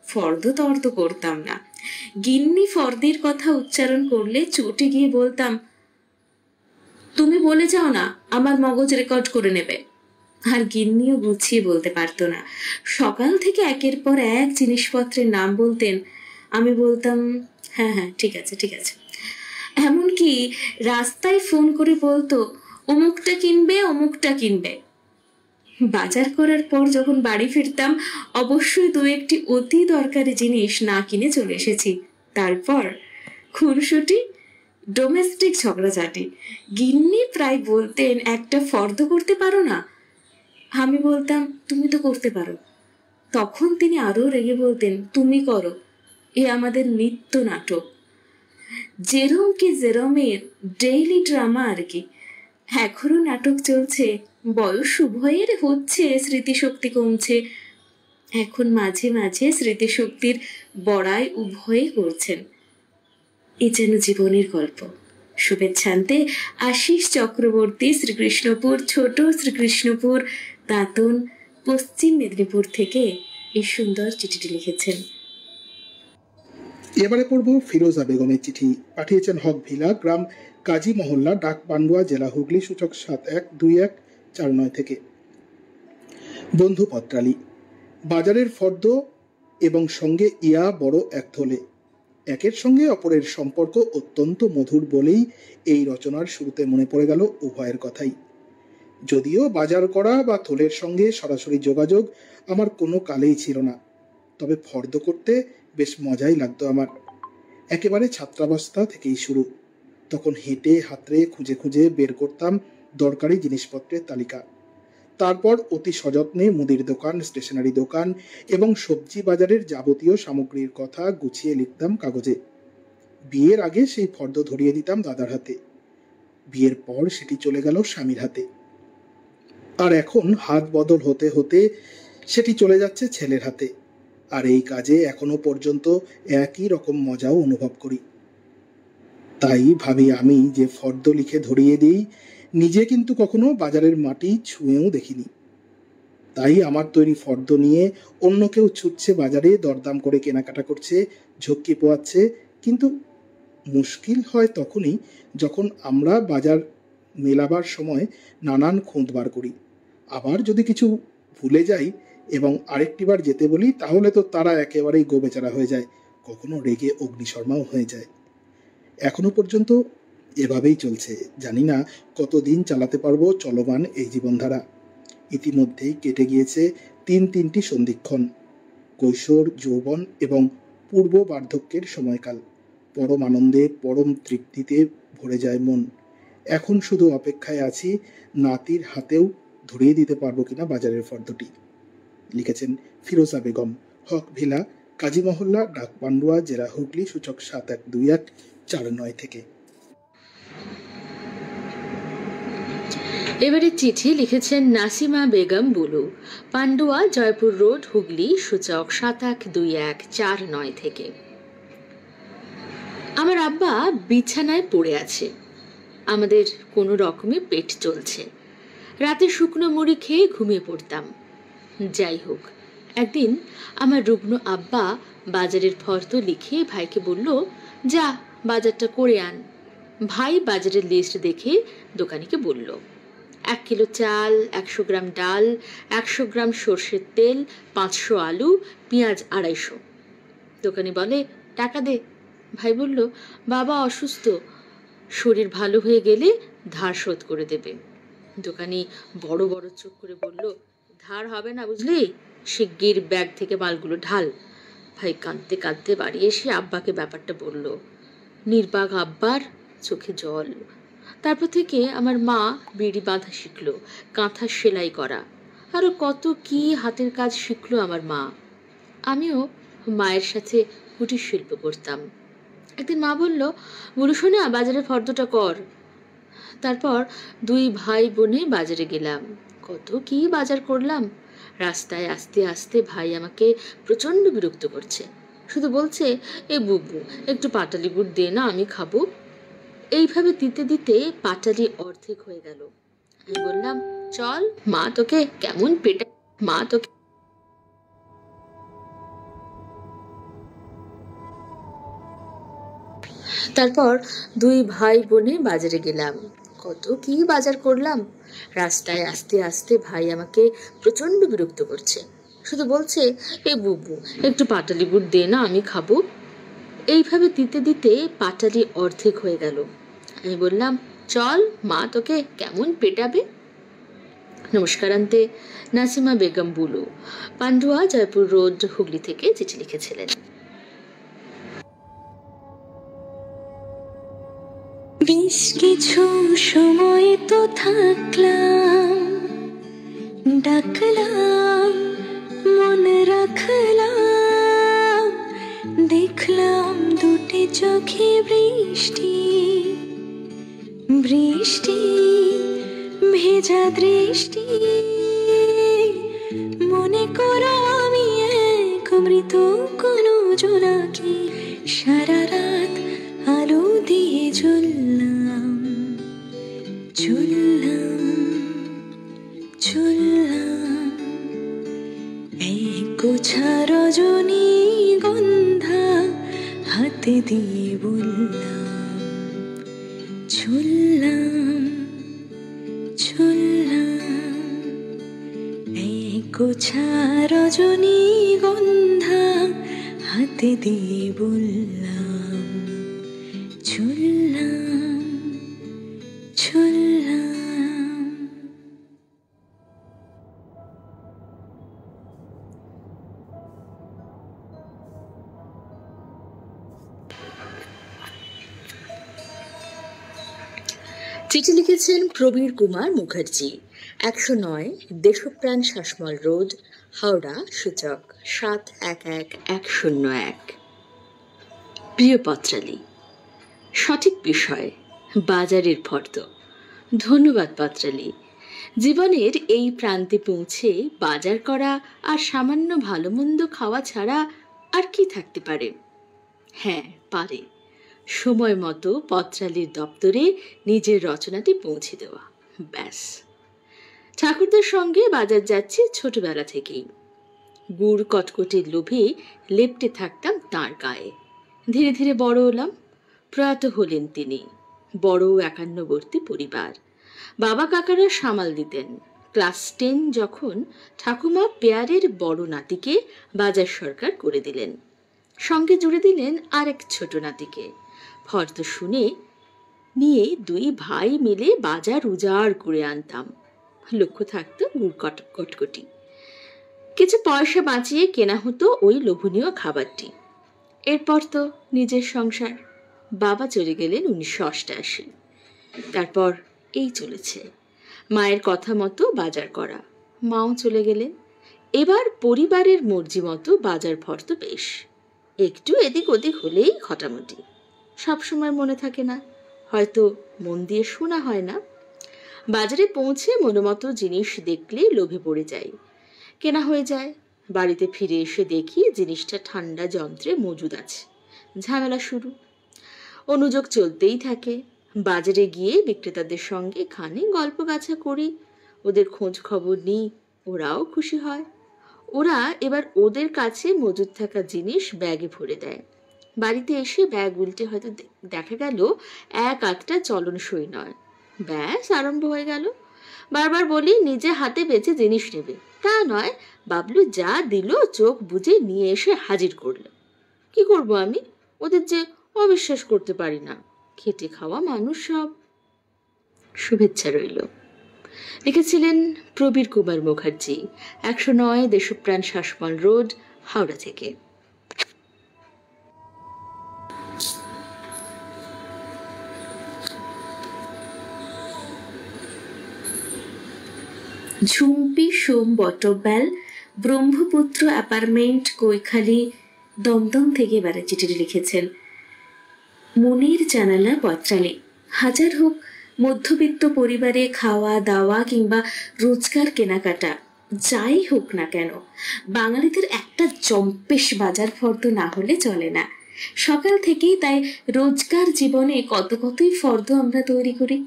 ফর্দ তর্দ করতাম না। গিন্নি ফর্দের কথা উচ্চারণ করলে চটে গিয়ে বলতাম, তুমি বলে যাও না, আমার মগজ রেকর্ড করে নেবে। আর গিন্নিও গুছিয়ে বলতে পারতো না। সকাল থেকে একের পর এক জিনিসপত্রের নাম বলতেন, আমি বলতাম হ্যাঁ হ্যাঁ ঠিক আছে ঠিক আছে। এমনকি রাস্তায় ফোন করে বলতো অমুকটা কিনবে অমুকটা কিনবে। বাজার করার পর যখন বাড়ি ফিরতাম অবশ্যই দু একটি অতি দরকারি জিনিস না কিনে চলে এসেছি। তারপর খুনসুটি, ডোমেস্টিক ঝগড়াঝাটি। গিন্নি প্রায় বলতেন একটা ফর্দ করতে পারো না? আমি বলতাম তুমি তো করতে পারো। তখন তিনি আরো রেগে বলতেন তুমি করো, এ আমাদের নিত্য নাটক। জেরোম কি জেরোমের ডেইলি ড্রামা আর কি। এখনো নাটক চলছে, বয়স উভয়ের হচ্ছে, স্মৃতিশক্তি কমছে। এখন মাঝে মাঝে স্মৃতিশক্তির বড়াই উভয়ে করছেন। এ যেন জীবনের গল্প। শুভেচ্ছান্তে আশিস চক্রবর্তী, শ্রীকৃষ্ণপুর, ছোট শ্রীকৃষ্ণপুর, দাঁতন, পশ্চিম মেদিনীপুর থেকে এই সুন্দর চিঠিটি লিখেছেন। এবারে পড়ব ফিরোজা বেগমের চিঠি। পাঠিয়েছেন হক ভিলা, গ্রাম কাজী মহল্লা, ডাক পান্ডুয়া, জেলা হুগলি, সূচক 712149 থেকে। বন্ধু পত্রালী, বাজারের ফর্দ এবং সঙ্গে ইয়া বড় এক থলে। একের সঙ্গে অপরের সম্পর্ক অত্যন্ত মধুর বলেই এই রচনার শুরুতে মনে পড়ে গেল উভয়ের কথাই। যদিও বাজার করা বা থলের সঙ্গে সরাসরি যোগাযোগ আমার কোনো কালেই ছিল না, তবে ফর্দ করতে বেশ মজাই লাগতো আমার। একেবারে ছাত্রাবস্থা থেকেই শুরু। তখন হেঁটে হাতড়ে খুঁজে খুঁজে বের করতাম দরকারি জিনিসপত্রের তালিকা। তারপর অতি সযত্নে মুদির দোকান, স্টেশনারি দোকান এবং সবজি বাজারের যাবতীয় সামগ্রীর কথা গুছিয়ে লিখতাম কাগজে। বিয়ের আগে সেই ফর্দ ধরিয়ে দিতাম দাদার হাতে। বিয়ের পর সেটি চলে গেল স্বামীর হাতে। আর এখন হাত বদল হতে হতে সেটি চলে যাচ্ছে ছেলের হাতে। আর এই কাজে এখনো পর্যন্ত একই রকম মজাও অনুভব করি। তাই ভাবি আমি যে ফর্দ লিখে ধরিয়ে দিই, নিজে কিন্তু কখনো বাজারের মাটি ছুঁয়েও দেখিনি। তাই আমার তৈরি ফর্দ নিয়ে অন্য কেউ ছুটছে বাজারে, দরদাম করে কেনাকাটা করছে, ঝক্কি পোয়াচ্ছে। কিন্তু মুশকিল হয় তখনই যখন আমরা বাজার মেলাবার সময় নানান খুঁত বার করি। আবার যদি কিছু ভুলে যাই এবং আরেকটিবার যেতে বলি, তাহলে তো তারা একেবারেই গোবেচারা হয়ে যায়, কখনো রেগে অগ্নিশর্মাও হয়ে যায়। এখনো পর্যন্ত এভাবেই চলছে। জানি না কতদিন চালাতে পারবো চলমান এই জীবনধারা। ইতিমধ্যেই কেটে গিয়েছে তিনটি সন্ধিক্ষণ, কৈশোর, যৌবন এবং পূর্ব বার্ধক্যের সময়কাল। পরম আনন্দে, পরম তৃপ্তিতে ভরে যায় মন। এখন শুধু অপেক্ষায় আছি নাতির হাতেও ধরিয়ে দিতে পারবো কিনা বাজারের ফর্দটি। লিখেছেন ফিরোজা বেগম, হক ভিলা, কাজী মহল্লা, ডাক পান্ডুয়া, জেলা হুগলি, সূচক 712149 থেকে। এবারে চিঠি লিখেছেন নাসিমা বেগম বুলু, পান্ডুয়া, জয়পুর রোড, হুগলি, সূচক 712149 থেকে। আমার আব্বা বিছানায় পড়ে আছে। আমাদের কোনো রকমে পেট চলছে। রাতে শুকনো মুড়ি খেয়ে ঘুমিয়ে পড়তাম। যাই হোক, একদিন আমার রুগ্ন আব্বা বাজারের ফর্দ লিখে ভাইকে বলল, যা বাজারটা করে আন। ভাই বাজারের লিস্ট দেখে দোকানিকে বলল, 1 কিলো চাল, 100 গ্রাম ডাল, 100 গ্রাম সর্ষের তেল, 500 আলু, পেঁয়াজ 250। দোকানি বলে, টাকা দে। ভাই বলল, বাবা অসুস্থ, শরীর ভালো হয়ে গেলে ধার শোধ করে দেবে। দোকানি বড় বড় চোখ করে বলল, ধার হবে না বুঝলি, শিগগির ব্যাগ থেকে মালগুলো ঢাল। ভাই কাঁদতে কাঁদতে বাড়ি এসে আব্বাকে ব্যাপারটা বলল। নির্বাক আব্বার চোখে জল। তারপর থেকে আমার মা বিড়ি বাঁধা শিখলো, কাঁথা সেলাই করা, আরো কত কি হাতের কাজ শিখলো আমার মা। আমিও মায়ের সাথে কুটির শিল্প করতাম। একদিন মা বলল, বলু শোনা, বাজারে ফর্দটা কর। তারপর 2 ভাই বোনে বাজারে গেলাম। কত কি বাজার করলাম। রাস্তায় আস্তে আস্তে ভাই আমাকে প্রচন্ড বিরক্ত করছে। শুধু বলছে, এ বুবু একটু পাটালি গুড় দে না, আমি খাবো। এইভাবে দিতে দিতে পাটালি অর্ধেক হয়ে গেল। আমি বললাম, চল মা তোকে কেমন পেটা, মা তোকে। তারপর 2 ভাই বোনে বাজারে গেলাম। কত কি বাজার করলাম। রাস্তায় আস্তে আস্তে ভাই আমাকে প্রচন্ড বিরক্ত করছে, শুধু বলছে, এ বুবু একটু পাটালি গুড় দে না, আমি খাবো। এইভাবে দিতে দিতে পাটালি অর্ধেক হয়ে গেল। আমি বললাম, চল মা তোকে কেমন পেটাবে। নমস্কারান্তে নাসিমা বেগম বুলু, পান্ডুয়া, জয়পুর রোড, হুগলি থেকে চিঠি লিখেছিলেন। বেশ কিছু সময় তো থাকলাম, ডাকলাম, মনে রাখলাম, দেখলাম দুটি চোখে বৃষ্টি, বৃষ্টি ভেজা দৃষ্টি। মনে করো আমি এক মৃত কোনো জোনাকি, সারা রাত আলো দিয়ে জ্বললাম, জ্বললাম, জ্বললাম। এক গোছা রজনী গন্ধা হাতে দিয়ে বললাম, ঝুললাম, ঝুললাম। এক গোছা রজনী গন্ধা হাতে দিয়ে বললাম, ঝুললাম, ঝুললাম। চিঠি লিখেছেন প্রবীর কুমার মুখার্জি, 109 দেশপ্রাণ শাসমল রোড, হাওড়া, সূচক 711101। প্রিয় পত্রালী, সঠিক বিষয় বাজারের ফর্দ। ধন্যবাদ পত্রালী। জীবনের এই প্রান্তে পৌঁছে বাজার করা আর সামান্য ভালো মন্দ খাওয়া ছাড়া আর কি থাকতে পারে? হ্যাঁ পারে, সময় মতো পত্রালীর দপ্তরে নিজের রচনাটি পৌঁছে দেওয়া, ব্যাস। ঠাকুরদার সঙ্গে বাজার যাচ্ছি ছোটবেলা থেকেই। গুড় কটকটির লোভে লেপ্টে থাকতাম তাঁর গায়ে। ধীরে ধীরে বড় হলাম। প্রয়াত হলেন তিনি। বড় একান্নবর্তী পরিবার। বাবা কাকারা সামাল দিতেন। ক্লাস 10 যখন ঠাকুমা পেয়ারের বড় নাতিকে বাজার সরকার করে দিলেন, সঙ্গে জুড়ে দিলেন আরেক ছোট নাতিকে। ফর্দ শুনে নিয়ে দুই ভাই মিলে বাজার উজাড় করে আনতাম। লক্ষ্য থাকতো গুড় কটকটি। কিছু পয়সা বাঁচিয়ে কেনা হতো ওই লোভনীয় খাবারটি। এরপর তো নিজের সংসার। বাবা চলে গেলেন 1988। তারপর এই চলেছে মায়ের কথা মতো বাজার করা। মাও চলে গেলেন। এবার পরিবারের মর্জি মতো বাজার ফর্দ বেশ। একটু এদিক ওদিক হলেই খটামটি। সবসময় মনে থাকে না, হয়তো মন দিয়ে শোনা হয় না। বাজারে পৌঁছে মনোমতো জিনিস দেখলে লোভে পড়ে যাই, কেনা হয়ে যায়। বাড়িতে ফিরে এসে দেখি জিনিসটা ঠান্ডা যন্ত্রে মজুদ আছে। ঝামেলা শুরু। অনুযোগ চলতেই থাকে। বাজারে গিয়ে বিক্রেতাদের সঙ্গে খানিক গল্প গাছা করি, ওদের খোঁজ খবর নিই, ওরাও খুশি হয়। ওরা এবার ওদের কাছে মজুদ থাকা জিনিস ব্যাগে ভরে দেয়। বাড়িতে এসে ব্যাগ উল্টে হয়তো দেখা গেল এক আধটা চলনসই নয়। ব্যাস আরম্ভ হয়ে গেল। বারবার বলি নিজে হাতে বেছে জিনিস নেবে, তা নয় বাবলু যা দিল চোখ বুজে নিয়ে এসে হাজির করলো। কি করব আমি? ওদের যে অবিশ্বাস করতে পারি না। খেটে খাওয়া মানুষ সব। শুভেচ্ছা রইল। লিখেছিলেন প্রবীর কুমার মুখার্জি, 109 দেশপ্রাণ শাসমল রোড, হাওড়া থেকে। ঝুম্পি সোম বটব্যাল, ব্রহ্মপুত্র অ্যাপার্টমেন্ট, কৈখালি, দমদম থেকে এবারে চিঠি লিখেছেন। মনের জানালা পত্রালে। হাজার হোক মধ্যবিত্ত পরিবারে খাওয়া দাওয়া কিংবা রোজগার কেনাকাটা যাই হোক না কেন, বাঙালিদের একটা জম্পেশ বাজার ফর্দ না হলে চলে না। সকাল থেকেই তাই রোজগার জীবনে কতই ফর্দ আমরা তৈরি করি।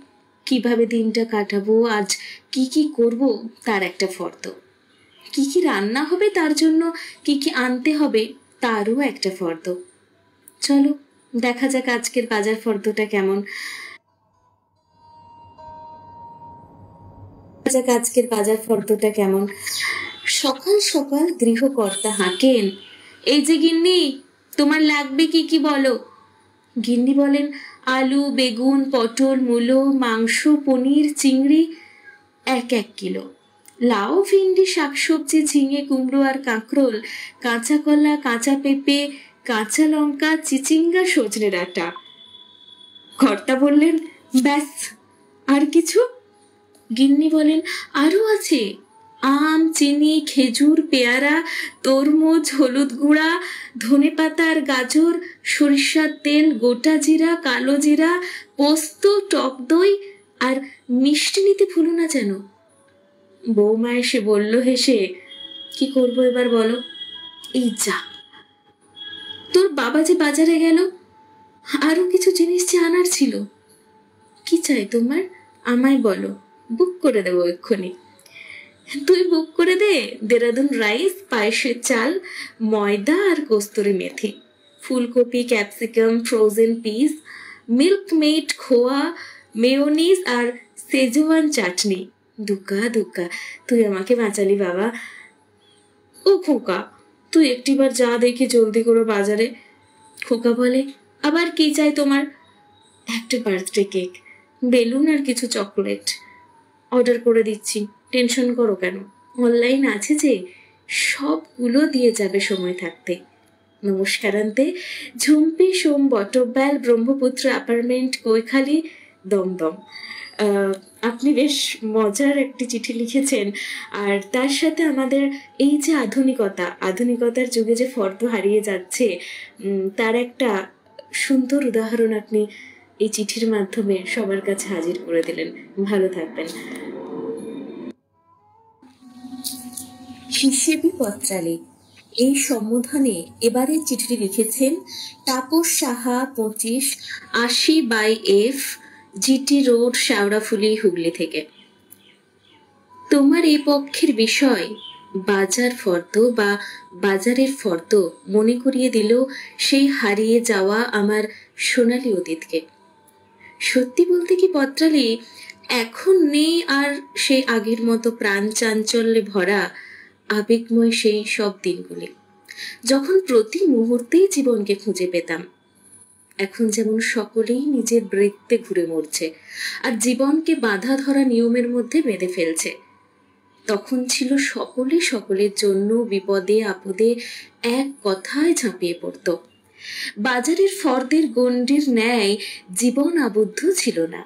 কিভাবে দিনটা কাটাবো, আজ কি কি করব তার একটা ফর্দ। কি কি রান্না হবে তার জন্য কি কি আনতে হবে তারও একটা ফর্দ। চলো দেখা যাক আজকের বাজার ফর্দটা কেমন। যাক আজকের বাজার ফর্দটা কেমন। সকাল সকাল গৃহকর্তা হাঁকেন, এই যে গিন্নি, তোমার লাগবে কি কি বলো। গিন্নি বলেন, আলু, বেগুন, পটল, মূলো, মাংস, পনির, চিংড়ি 1 কিলো, লাউ, ভিন্ডি, শাকসবজি, ঝিঙে, কুমড়ো আর কাঁকরোল, কাঁচা কলা, কাঁচা পেঁপে, কাঁচা লঙ্কা, চিচিঙ্গা, সজনে ডাঁটা। কর্তা বললেন, ব্যাস, আর কিছু? গিন্নি বলেন, আরো আছে, আম, চিনি, খেজুর, পেয়ারা, তরমুজ, হলুদ গুঁড়া, ধনেপাতা আর গাজর, সরিষার তেল, গোটা জিরা, কালো জিরা, পোস্ত, টক দই আর মিষ্টি নিতে ভুলো না যেন। বৌমা এসে বলল হেসে, কি করবো এবার বলো? এই যা, তোর বাবা যে বাজারে গেল, আরো কিছু জিনিস যে আনার ছিল। কি চাই তোমার? আমায় বলো, বুক করে দেবো এক্ষুনি। তুই বুক করে দে, দেরাদুন রাইস, পায়েসের চাল, ময়দা আর কস্তুরি মেথি, ফুলকপি, capsicum, frozen piece, milk made, খোয়া, মেয়োনিজ আর সেজওয়ান চাটনি। দুকা দুকা, তুই আমাকে বাঁচালি বাবা। ও খোকা, তুই একটিবার যা দেখি জলদি করে বাজারে। খোকা বলে, আবার কি চাই তোমার? একটা বার্থডে কেক, বেলুন আর কিছু চকোলেট। অর্ডার করে দিচ্ছি, টেনশন করো কেন, অনলাইন আছে যে, সবগুলো দিয়ে যাবে সময় থাকতে। নমস্কারান্তে, ঝুম্পি সোম বটব্যাল, ব্রহ্মপুত্র অ্যাপার্টমেন্ট, কৈখালি, দমদম। আপনি বেশ মজার একটি চিঠি লিখেছেন, আর তার সাথে আমাদের এই যে আধুনিকতার যুগে যে ফর্দ হারিয়ে যাচ্ছে, তার একটা সুন্দর উদাহরণ আপনি এই চিঠির মাধ্যমে সবার কাছে হাজির করে দিলেন। ভালো থাকবেন। হিসেবি পত্রালি, এই সম্বোধনে এবারে চিঠিটি লিখেছেন Tapas Saha, 25, 80/F, GT road, Sheoraphuli, Hooghly থেকে। তোমার এই পক্ষের বিষয় বাজার ফর্দ বা বাজারের ফর্দ মনে করিয়ে দিল সেই হারিয়ে যাওয়া আমার সোনালী অতীতকে। সত্যি বলতে কি পত্রালি, এখন নেই আর সেই আগের মতো প্রাণ চাঞ্চল্যে ভরা আবেগময় সেই সব দিনগুলি, যখন প্রতি মুহূর্তেই জীবনকে খুঁজে পেতাম। এখন যেমন সকলেই নিজের বৃত্তে ঘুরে মরছে আর জীবনকে বাঁধা ধরা নিয়মের মধ্যে বেঁধে ফেলছে, তখন ছিল সকলে সকলের জন্য বিপদে আপদে এক কথায় ঝাঁপিয়ে পড়ত। বাজারের ফর্দের গণ্ডির ন্যায় জীবন আবদ্ধ ছিল না।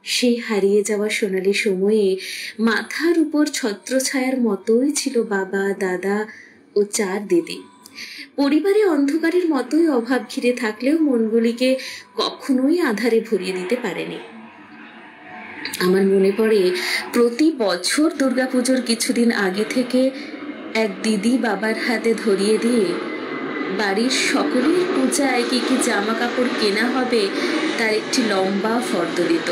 সেই হারিয়ে যাওয়া সোনালী সময়ে মাথার উপর ছত্রছায়ার মতোই ছিল বাবা, দাদা ও 4 দিদি। পরিবারে অন্ধকারের মতোই অভাব ঘিরে থাকলেও মনগুলিকে কখনোই আধারে ভরিয়ে দিতে পারেনি। আমার মনে পড়ে, প্রতি বছর দুর্গাপুজোর কিছুদিন আগে থেকে এক দিদি বাবার হাতে ধরিয়ে দিয়ে বাড়ির সকলের পূজায় কি কি জামা কাপড় কেনা হবে তার একটি লম্বা ফর্দ দিত।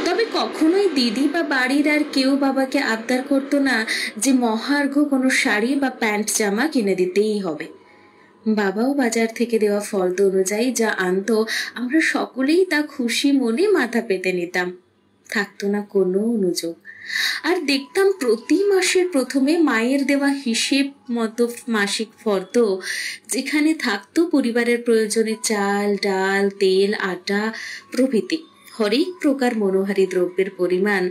তবে কখনোই দিদি বা বাড়ির আর কেউ বাবাকে আবদার করতো না যে মহার্ঘ কোনো শাড়ি বা প্যান্ট জামা কিনে দিতেই হবে। বাবাও বাজার থেকে দেওয়া ফর্দ অনুযায়ী যা আনতো, আমরা সকলেই তা খুশি মনে মাথা পেতে নিতাম, থাকতো না কোনো অনুযোগ। আর দেখতাম প্রতি মাসের প্রথমে মায়ের দেওয়া হিসেব মতো মাসিক ফর্দ, যেখানে থাকতো পরিবারের প্রয়োজনে চাল, ডাল, তেল, আটা প্রভৃতি হরেক প্রকার মনোহারী দ্রব্যের পরিমাণ,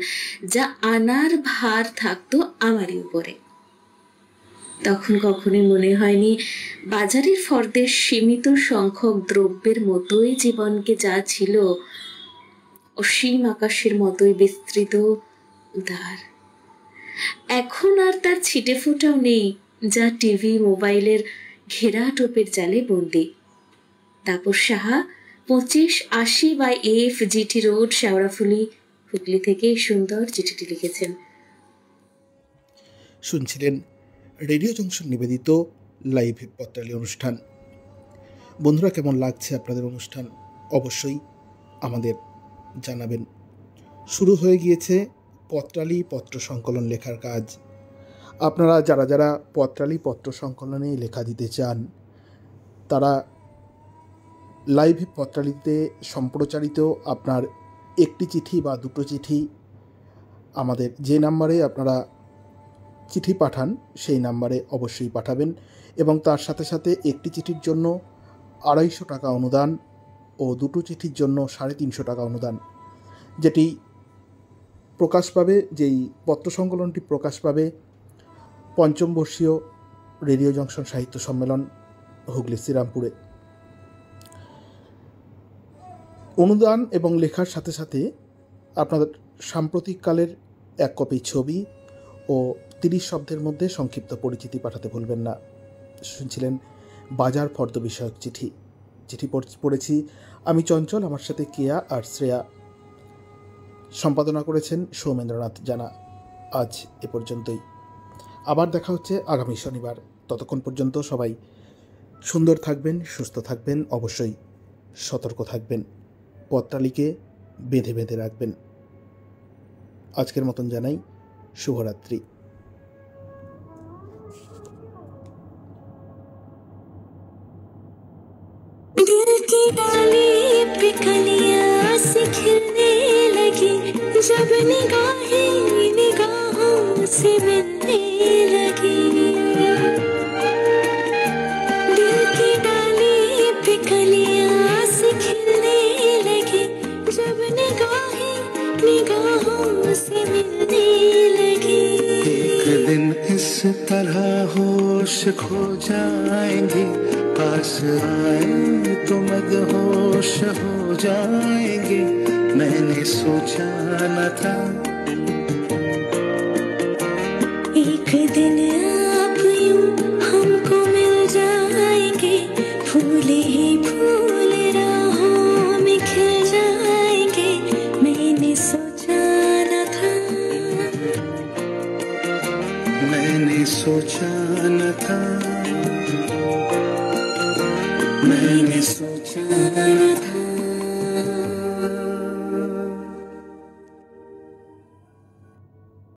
যা আনার ভার থাকতো আমারই উপরে। তখন কখনোই মনে হয়নি বাজারের ফর্দের সীমিত সংখ্যক দ্রব্যের মতোই জীবনকে যা ছিল অসীম আকাশের মতোই বিস্তৃত উদার। এখন আর তার ছিটে ফোটাও নেই, যা টিভি, মোবাইলের ঘেরা টোপের জালে বন্দি। Tapas Saha, 25, 80/F, GT road, Sheoraphuli, Hooghly থেকে সুন্দর চিঠিটি লিখেছেন। শুনছিলেন রেডিও জংশন নিবেদিত লাইভ পত্রালি অনুষ্ঠান। বন্ধুরা, কেমন লাগছে আপনাদের অনুষ্ঠান অবশ্যই আমাদের জানাবেন। শুরু হয়ে গিয়েছে পত্রালি পত্র সংকলন লেখার কাজ। আপনারা যারা যারা পত্রালি পত্র সংকলনে লেখা দিতে চান, তারা লাইভ পত্রালিতে সম্প্রচারিত আপনার একটি চিঠি বা দুটো চিঠি আমাদের যে নাম্বারে আপনারা চিঠি পাঠান সেই নাম্বারে অবশ্যই পাঠাবেন, এবং তার সাথে সাথে একটি চিঠির জন্য 250 টাকা অনুদান ও দুটো চিঠির জন্য 350 টাকা অনুদান, যেটি প্রকাশ পাবে, যেই পত্র সংকলনটি প্রকাশ পাবে পঞ্চম বর্ষীয় রেডিও জংশন সাহিত্য সম্মেলন হুগলি শ্রীরামপুরে। অনুদান এবং লেখার সাথে সাথে আপনাদের সাম্প্রতিককালের 1 কপি ছবি ও 30 শব্দের মধ্যে সংক্ষিপ্ত পরিচিতি পাঠাতে ভুলবেন না। শুনছিলেন বাজার ফর্দ বিষয়ক চিঠি। চিঠি পড়েছি আমি চঞ্চল, আমার সাথে কেয়া আর শ্রেয়া। সম্পাদনা করেছেন সৌমেন্দ্রনাথ জানা। আজ এ পর্যন্তই, আবার দেখা হচ্ছে আগামী শনিবার। ততক্ষণ পর্যন্ত সবাই সুন্দর থাকবেন, সুস্থ থাকবেন, অবশ্যই সতর্ক থাকবেন, পত্রালিকে বেঁধে বেঁধে রাখবেন। আজকের মতন জানাই শুভরাত্রি। दिल की डाली पे कलियां सी खिलने लगी, जब निगाहें निगाहों से मिलने लगी। दिल की डाली पे कलियां सी खिलने लगी, जब निगाहें निगाहों से मिलने लगी। एक दिन इस तरह होश खो जाएंगे, पास आए तो मदहोश हो जाएंगे। मैंने सोचा न था एक दिन आप यूं हमको मिल जाएंगे, फूल ही फूल राहों में खिल जाएंगे। मैंने सोचा न था, मैंने सोचा न था, मैंने सोचा